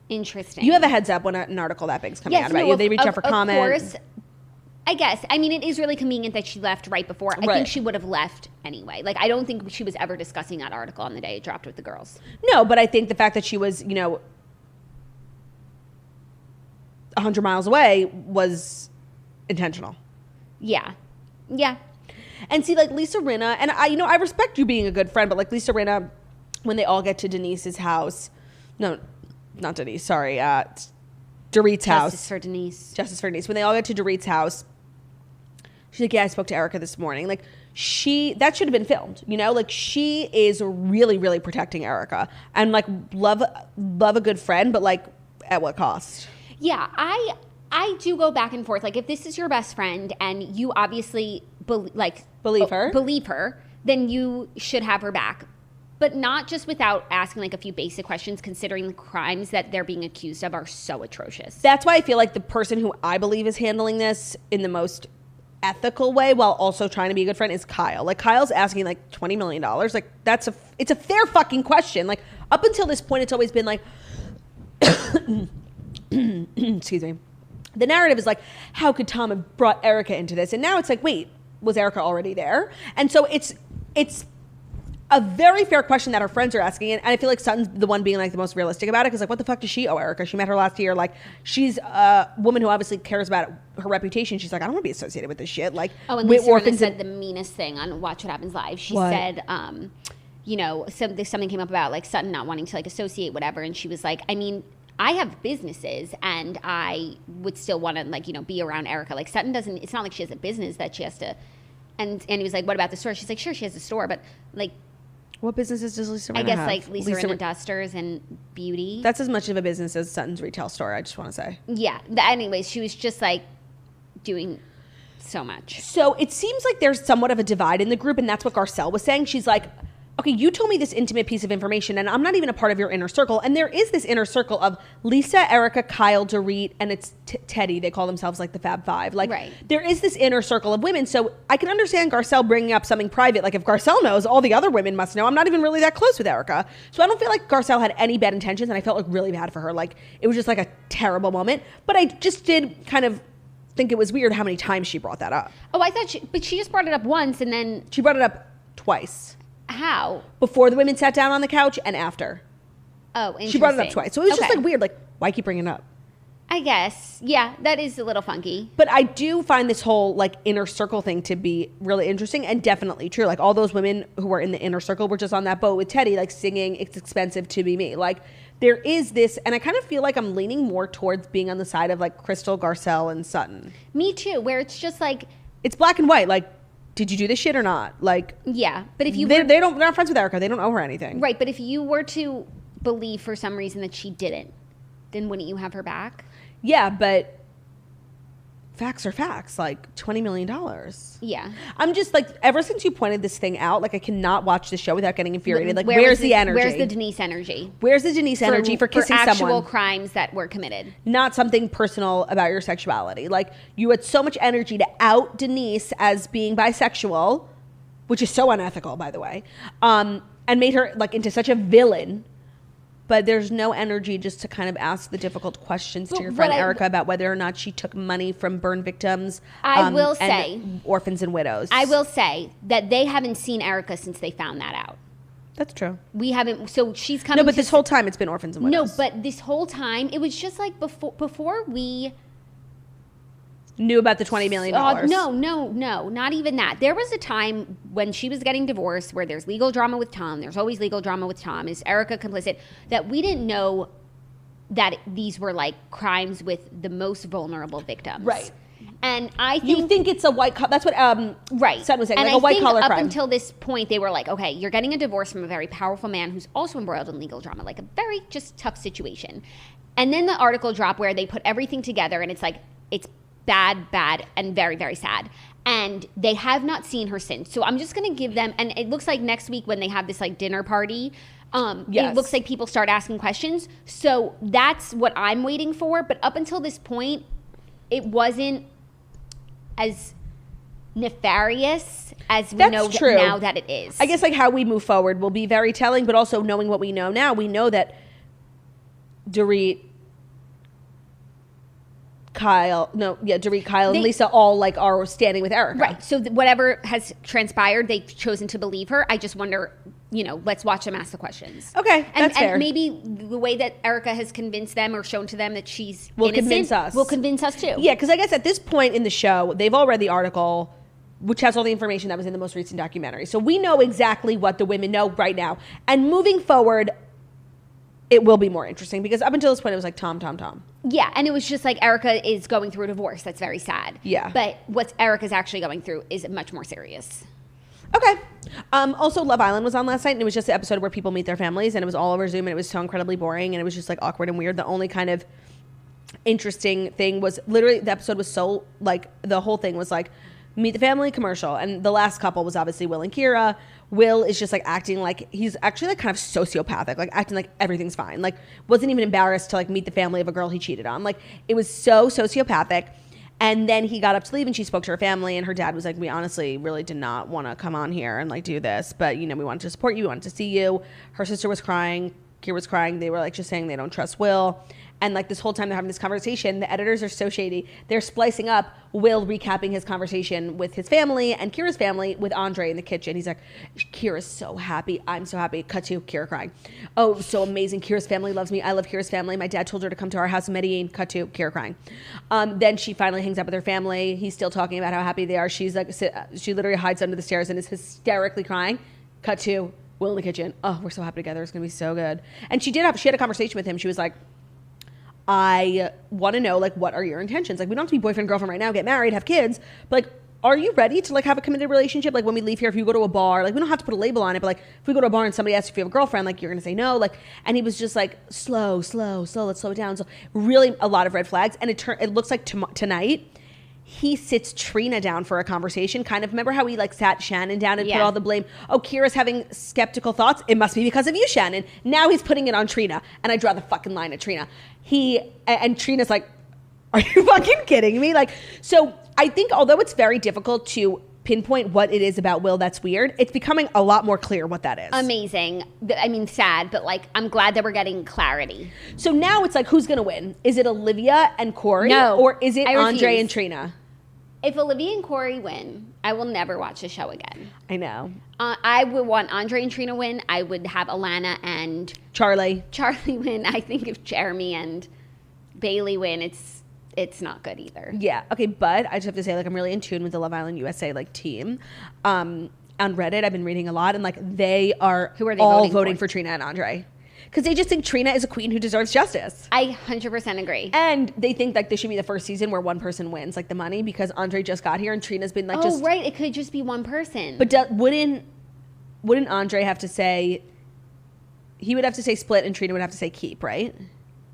[SPEAKER 2] Interesting.
[SPEAKER 1] You have a heads up when an article that big's coming out about you. They reach out for comment.
[SPEAKER 2] Of course. I guess. I mean, it is really convenient that she left right before. I think she would have left anyway. Like, I don't think she was ever discussing that article on the day it dropped with the girls.
[SPEAKER 1] No, but I think the fact that she was, 100 miles away was intentional.
[SPEAKER 2] Yeah. Yeah.
[SPEAKER 1] And see, like, Lisa Rinna, and I respect you being a good friend, but like Lisa Rinna, when they all get to Denise's house, no, not Denise, sorry, Dorit's house.
[SPEAKER 2] Justice for Denise.
[SPEAKER 1] When they all get to Dorit's house, she's like, yeah, I spoke to Erica this morning. Like, that should have been filmed, Like, she is really, really protecting Erica. And, like, love a good friend, but, like, at what cost?
[SPEAKER 2] Yeah, I do go back and forth. Like, if this is your best friend and you obviously believe her, then you should have her back. But not just without asking like a few basic questions, considering the crimes that they're being accused of are so atrocious.
[SPEAKER 1] That's why I feel like the person who I believe is handling this in the most ethical way while also trying to be a good friend is Kyle. Like, Kyle's asking like $20 million. Like, it's a fair fucking question. Like, up until this point, it's always been like, excuse me. The narrative is like, how could Tom have brought Erica into this? And now it's like, wait, was Erica already there? And so it's a very fair question that her friends are asking. And I feel like Sutton's the one being like the most realistic about it. Because like, what the fuck does she owe Erica? She met her last year. Like, she's a woman who obviously cares about her reputation. She's like, I don't want to be associated with this shit. Like,
[SPEAKER 2] and Lisa Rinna said the meanest thing on Watch What Happens Live. She said, something came up about like Sutton not wanting to like associate whatever. And she was like, I mean, I have businesses and I would still want to like, be around Erica. Like, Sutton doesn't, it's not like she has a business that she has to, and he was like, what about the store? She's like, sure, she has a store, but like,
[SPEAKER 1] What businesses does Lisa Rinna
[SPEAKER 2] I guess
[SPEAKER 1] have?
[SPEAKER 2] like Lisa Rinna Dusters and Beauty.
[SPEAKER 1] That's as much of a business as Sutton's retail store, I just want to say.
[SPEAKER 2] Yeah. Anyways, she was just like doing so much.
[SPEAKER 1] So it seems like there's somewhat of a divide in the group, and that's what Garcelle was saying. She's like, okay, you told me this intimate piece of information, and I'm not even a part of your inner circle. And there is this inner circle of Lisa, Erica, Kyle, Dorit, and it's Teddy. They call themselves like the Fab Five. Like,
[SPEAKER 2] right.
[SPEAKER 1] There is this inner circle of women. So I can understand Garcelle bringing up something private. Like, if Garcelle knows, all the other women must know. I'm not even really that close with Erica. So I don't feel like Garcelle had any bad intentions, and I felt like really bad for her. Like, it was just like a terrible moment. But I just did kind of think it was weird how many times she brought that up.
[SPEAKER 2] Oh, I thought but she just brought it up once, and then...
[SPEAKER 1] She brought it up twice.
[SPEAKER 2] How?
[SPEAKER 1] Before the women sat down on the couch and after.
[SPEAKER 2] Oh, interesting.
[SPEAKER 1] She brought it up twice. So it was just like weird. Like, why keep bringing it up?
[SPEAKER 2] I guess. Yeah, that is a little funky.
[SPEAKER 1] But I do find this whole like inner circle thing to be really interesting and definitely true. Like all those women who were in the inner circle were just on that boat with Teddy, like singing It's Expensive to Be Me. Like there is this, and I kind of feel like I'm leaning more towards being on the side of like Crystal, Garcelle, and Sutton.
[SPEAKER 2] Me too, where it's just like...
[SPEAKER 1] It's black and white. Like, did you do this shit or not? Like,
[SPEAKER 2] yeah, but if you
[SPEAKER 1] they're not friends with Erica. They don't owe her anything.
[SPEAKER 2] Right, but if you were to believe for some reason that she didn't, then wouldn't you have her back?
[SPEAKER 1] Yeah, but facts are facts. Like $20 million.
[SPEAKER 2] Yeah.
[SPEAKER 1] I'm just like, ever since you pointed this thing out, like I cannot watch the show without getting infuriated. Like, where's the energy?
[SPEAKER 2] Where's the Denise energy?
[SPEAKER 1] Where's the Denise energy for kissing
[SPEAKER 2] actual
[SPEAKER 1] someone?
[SPEAKER 2] crimes that were committed? Not
[SPEAKER 1] something personal about your sexuality. Like, you had so much energy to out Denise as being bisexual, which is so unethical, by the way, and made her like into such a villain. But there's no energy just to kind of ask the difficult questions to your friend Erica about whether or not she took money from burn victims.
[SPEAKER 2] I will say,
[SPEAKER 1] orphans and widows.
[SPEAKER 2] I will say that they haven't seen Erica since they found that out.
[SPEAKER 1] That's true.
[SPEAKER 2] We haven't. So she's coming.
[SPEAKER 1] No, but this whole time it's been orphans and widows.
[SPEAKER 2] No, but this whole time it was just like before we
[SPEAKER 1] knew about the $20 million.
[SPEAKER 2] No, not even that. There was a time when she was getting divorced where there's legal drama with Tom. There's always legal drama with Tom. Is Erica complicit? That we didn't know that these were like crimes with the most vulnerable victims.
[SPEAKER 1] Right.
[SPEAKER 2] And I think...
[SPEAKER 1] You think it's a white... That's what
[SPEAKER 2] right.
[SPEAKER 1] Sutton was saying,
[SPEAKER 2] and
[SPEAKER 1] like a white-collar crime.
[SPEAKER 2] Up until this point, they were like, okay, you're getting a divorce from a very powerful man who's also embroiled in legal drama. Like a very just tough situation. And then the article dropped where they put everything together and it's like, it's bad, and very, very sad. And they have not seen her since. So I'm just going to give them, and it looks like next week when they have this like dinner party, It looks like people start asking questions. So that's what I'm waiting for. But up until this point, it wasn't as nefarious as we know now that it is.
[SPEAKER 1] I guess like how we move forward will be very telling, but also knowing what we know now, we know that Dorit, Kyle, and Lisa all like are standing with Erica.
[SPEAKER 2] Right. So whatever has transpired, they've chosen to believe her. I just wonder, let's watch them ask the questions.
[SPEAKER 1] Okay, that's fair.
[SPEAKER 2] And maybe the way that Erica has convinced them or shown to them that she's
[SPEAKER 1] will
[SPEAKER 2] innocent
[SPEAKER 1] will convince us
[SPEAKER 2] too.
[SPEAKER 1] Yeah, because I guess at this point in the show, they've all read the article, which has all the information that was in the most recent documentary. So we know exactly what the women know right now. And moving forward, it will be more interesting because up until this point, it was like Tom.
[SPEAKER 2] Yeah, and it was just like Erica is going through a divorce. That's very sad.
[SPEAKER 1] Yeah.
[SPEAKER 2] But what Erica's actually going through is much more serious.
[SPEAKER 1] Okay. Also, Love Island was on last night, and it was just the episode where people meet their families, and it was all over Zoom, and it was so incredibly boring, and it was just like awkward and weird. The only kind of interesting thing was literally the episode was so like the whole thing was like meet the family commercial, and the last couple was obviously Will and Kira. Will is just like acting like he's actually like kind of sociopathic, like acting like everything's fine, like wasn't even embarrassed to like meet the family of a girl he cheated on. Like it was so sociopathic. And then he got up to leave and she spoke to her family and her dad was like, we honestly really did not want to come on here and like do this, but we wanted to support you, we wanted to see you. Her sister was crying, Kira was crying. They were like just saying they don't trust Will. And like this whole time they're having this conversation, the editors are so shady. They're splicing up Will recapping his conversation with his family and Kira's family with Andre in the kitchen. He's like, Kira's so happy. I'm so happy. Cut to Kira crying. Oh, so amazing. Kira's family loves me. I love Kira's family. My dad told her to come to our house in Medellin. Cut to Kira crying. Then she finally hangs up with her family. He's still talking about how happy they are. She's like, she literally hides under the stairs and is hysterically crying. Cut to Will in the kitchen. Oh, we're so happy together. It's going to be so good. And she had a conversation with him. She was like, I want to know, like, what are your intentions? Like, we don't have to be boyfriend, girlfriend right now, get married, have kids. But, like, are you ready to like have a committed relationship? Like when we leave here, if you go to a bar, like we don't have to put a label on it, but like if we go to a bar and somebody asks if you have a girlfriend, like you're gonna say no. Like, and he was just like slow, let's slow it down. So really a lot of red flags. And it looks like tonight he sits Trina down for a conversation. Kind of remember how he like sat Shannon down and put all the blame. Oh, Kira's having skeptical thoughts. It must be because of you, Shannon. Now he's putting it on Trina, and I draw the fucking line at Trina. And Trina's like, are you fucking kidding me? Like, so I think although it's very difficult to pinpoint what it is about Will that's weird, it's becoming a lot more clear what that is.
[SPEAKER 2] Amazing. I mean, sad, but like, I'm glad that we're getting clarity.
[SPEAKER 1] So now it's like, who's going to win? Is it Olivia and Corey?
[SPEAKER 2] No.
[SPEAKER 1] Or is it Andre and Trina?
[SPEAKER 2] If Olivia and Corey win, I will never watch the show again.
[SPEAKER 1] I know.
[SPEAKER 2] I would want Andre and Trina win. I would have Alana and
[SPEAKER 1] Charlie
[SPEAKER 2] win. I think if Jeremy and Bailey win, it's not good either.
[SPEAKER 1] Yeah. Okay, but I just have to say, like, I'm really in tune with the Love Island USA like team. On Reddit, I've been reading a lot, and like they are all voting for Trina and Andre. Because they just think Trina is a queen who deserves justice.
[SPEAKER 2] I 100% agree.
[SPEAKER 1] And they think like this should be the first season where one person wins, like the money, because Andre just got here and Trina's been like
[SPEAKER 2] Oh, right. It could just be one person.
[SPEAKER 1] But wouldn't Andre have to say, he would have to say split and Trina would have to say keep, right?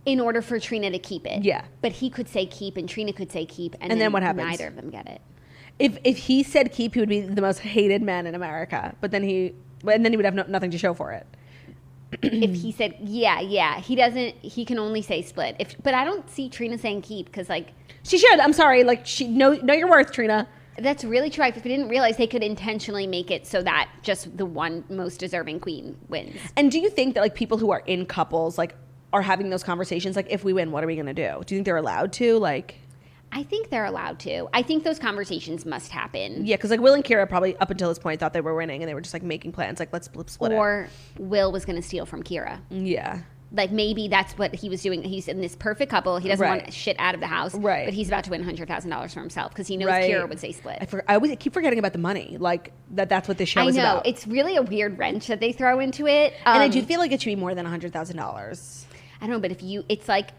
[SPEAKER 2] In order for Trina to keep it.
[SPEAKER 1] Yeah.
[SPEAKER 2] But he could say keep and Trina could say keep. And
[SPEAKER 1] then what happens?
[SPEAKER 2] Neither of them get it.
[SPEAKER 1] If he said keep, he would be the most hated man in America. But then he would have nothing to show for it.
[SPEAKER 2] If he said he can only say split. But I don't see Trina saying keep because like
[SPEAKER 1] she should. I'm sorry, like she know your worth, Trina.
[SPEAKER 2] That's really true. I didn't realize they could intentionally make it so that just the one most deserving queen wins.
[SPEAKER 1] And do you think that like people who are in couples like are having those conversations, like if we win, what are we gonna do? Do you think they're allowed to? Like,
[SPEAKER 2] I think they're allowed to. I think those conversations must happen.
[SPEAKER 1] Yeah, because like Will and Kira probably up until this point thought they were winning and they were just like making plans like let's split it.
[SPEAKER 2] Or Will was going to steal from Kira.
[SPEAKER 1] Yeah.
[SPEAKER 2] Like maybe that's what he was doing. He's in this perfect couple. He doesn't want shit out of the house.
[SPEAKER 1] Right.
[SPEAKER 2] But he's about to win $100,000 for himself because he knows Kira would say split.
[SPEAKER 1] I always keep forgetting about the money. Like that's what this show is about.
[SPEAKER 2] I know. It's really a weird wrench that they throw into it.
[SPEAKER 1] And I do feel like it should be more than $100,000. I
[SPEAKER 2] don't know, but it's like,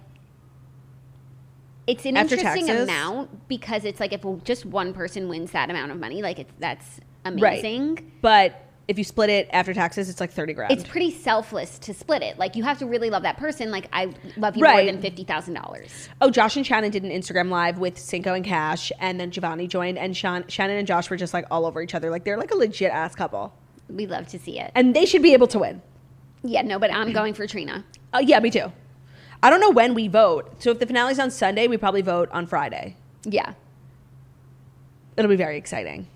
[SPEAKER 2] it's an
[SPEAKER 1] After
[SPEAKER 2] interesting
[SPEAKER 1] taxes?
[SPEAKER 2] amount because it's like if just one person wins that amount of money, like that's amazing.
[SPEAKER 1] Right. But if you split it after taxes, it's like $30,000.
[SPEAKER 2] It's pretty selfless to split it. Like you have to really love that person. Like I love you more than $50,000.
[SPEAKER 1] Oh, Josh and Shannon did an Instagram live with Cinco and Cash, and then Giovanni joined, and Shannon and Josh were just like all over each other. Like they're like a legit ass couple.
[SPEAKER 2] We love to see it,
[SPEAKER 1] and they should be able to win.
[SPEAKER 2] Yeah, no, but I'm going for Trina.
[SPEAKER 1] Yeah, me too. I don't know when we vote. So if the finale's on Sunday, we probably vote on Friday.
[SPEAKER 2] Yeah.
[SPEAKER 1] It'll be very exciting.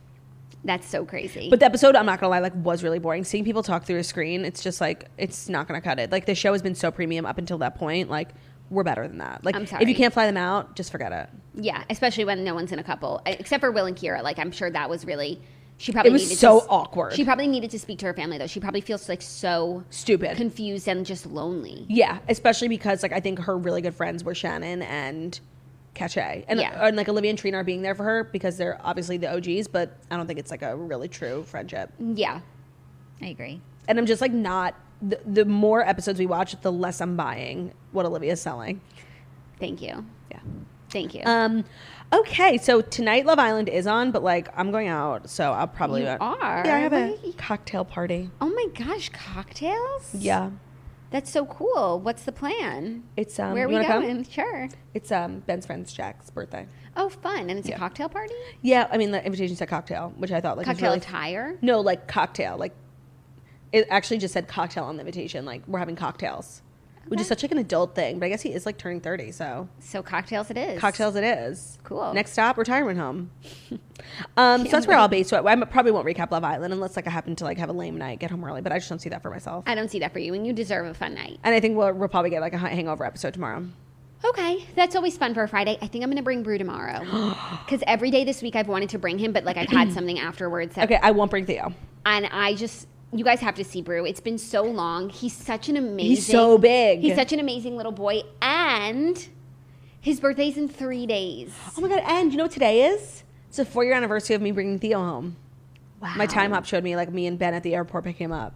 [SPEAKER 2] That's so crazy.
[SPEAKER 1] But the episode, I'm not going to lie, like was really boring. Seeing people talk through a screen, it's just like, it's not going to cut it. Like the show has been so premium up until that point. Like we're better than that. Like
[SPEAKER 2] I'm sorry.
[SPEAKER 1] If you can't fly them out, just forget it.
[SPEAKER 2] Yeah, especially when no one's in a couple. Except for Will and Kira. Like I'm sure that was really... It
[SPEAKER 1] was so awkward.
[SPEAKER 2] She probably needed to speak to her family, though. She probably feels like so
[SPEAKER 1] stupid,
[SPEAKER 2] confused, and just lonely.
[SPEAKER 1] Yeah, especially because like I think her really good friends were Shannon and Cache, and like Olivia and Trina are being there for her because they're obviously the OGs, but I don't think it's like a really true friendship.
[SPEAKER 2] Yeah, I agree.
[SPEAKER 1] And I'm just like not. The more episodes we watch, the less I'm buying what Olivia's selling.
[SPEAKER 2] Thank you.
[SPEAKER 1] Yeah.
[SPEAKER 2] Thank you.
[SPEAKER 1] Okay, so tonight Love Island is on, but like I'm going out, so I'll probably...
[SPEAKER 2] You are?
[SPEAKER 1] Yeah, I have a cocktail party.
[SPEAKER 2] Oh my gosh, cocktails?
[SPEAKER 1] Yeah.
[SPEAKER 2] That's so cool. What's the plan?
[SPEAKER 1] It's
[SPEAKER 2] where are we going? Sure.
[SPEAKER 1] It's Ben's friend Jack's birthday.
[SPEAKER 2] Oh, fun. And it's a cocktail party?
[SPEAKER 1] Yeah, I mean the invitation said cocktail, which I thought like
[SPEAKER 2] cocktail
[SPEAKER 1] was really
[SPEAKER 2] attire?
[SPEAKER 1] No, like cocktail. Like it actually just said cocktail on the invitation. Like we're having cocktails. Which is such like an adult thing, but I guess he is like turning 30, so
[SPEAKER 2] cocktails it is.
[SPEAKER 1] Cocktails it is.
[SPEAKER 2] Cool.
[SPEAKER 1] Next stop, retirement home. So that's where I'll be. So I probably won't recap Love Island unless like I happen to like have a lame night, get home early. But I just don't see that for myself.
[SPEAKER 2] I don't see that for you, and you deserve a fun night.
[SPEAKER 1] And I think we'll probably get like a hangover episode tomorrow.
[SPEAKER 2] Okay, that's always fun for a Friday. I think I'm going to bring Brew tomorrow because every day this week I've wanted to bring him, but like I've had something afterwards.
[SPEAKER 1] Okay, I won't bring Theo.
[SPEAKER 2] And you guys have to see Brew. It's been so long. He's such an amazing...
[SPEAKER 1] He's so big.
[SPEAKER 2] He's such an amazing little boy. And his birthday's in 3 days.
[SPEAKER 1] Oh my God. And you know what today is? It's the 4-year anniversary of me bringing Theo home.
[SPEAKER 2] Wow.
[SPEAKER 1] My time hop showed me like me and Ben at the airport picking him up.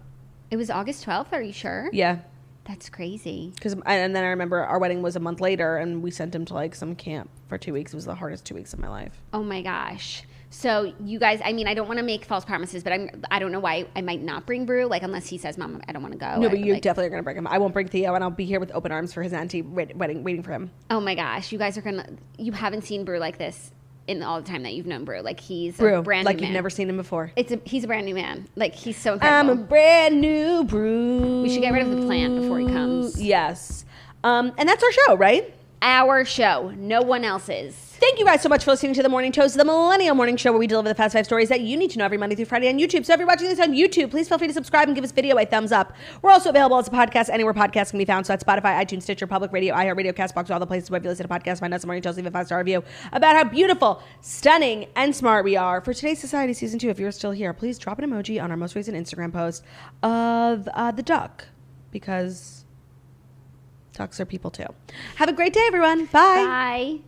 [SPEAKER 2] It was August 12th. Are you sure?
[SPEAKER 1] Yeah.
[SPEAKER 2] That's crazy.
[SPEAKER 1] And then I remember our wedding was a month later and we sent him to like some camp for 2 weeks. It was the hardest 2 weeks of my life.
[SPEAKER 2] Oh my gosh. So you guys, I mean, I don't want to make false promises, but I don't know why I might not bring Brew, like unless he says, Mom, I don't want to go.
[SPEAKER 1] No, but you definitely are going to bring him. I won't bring Theo, and I'll be here with open arms for his auntie wedding, waiting for him.
[SPEAKER 2] Oh my gosh, you guys are you haven't seen Brew like this in all the time that you've known Brew. Like he's a brand new man.
[SPEAKER 1] Like you've never seen him before.
[SPEAKER 2] He's a brand new man. Like he's so incredible.
[SPEAKER 1] I'm a brand new Brew.
[SPEAKER 2] We should get rid of the plant before he comes.
[SPEAKER 1] Yes. And that's our show, right?
[SPEAKER 2] Our show. No one else's.
[SPEAKER 1] Thank you guys so much for listening to The Morning Toast, the Millennial Morning Show, where we deliver the fast 5 stories that you need to know every Monday through Friday on YouTube. So if you're watching this on YouTube, please feel free to subscribe and give this video a thumbs up. We're also available as a podcast anywhere podcasts can be found. So at Spotify, iTunes, Stitcher, Public Radio, iHeartRadio, CastBox, all the places where you listen to podcasts. Find us The Morning Toast, leave a 5-star review about how beautiful, stunning, and smart we are. For Today's Society Season 2, if you're still here, please drop an emoji on our most recent Instagram post of the duck, because ducks are people too. Have a great day, everyone. Bye.
[SPEAKER 2] Bye.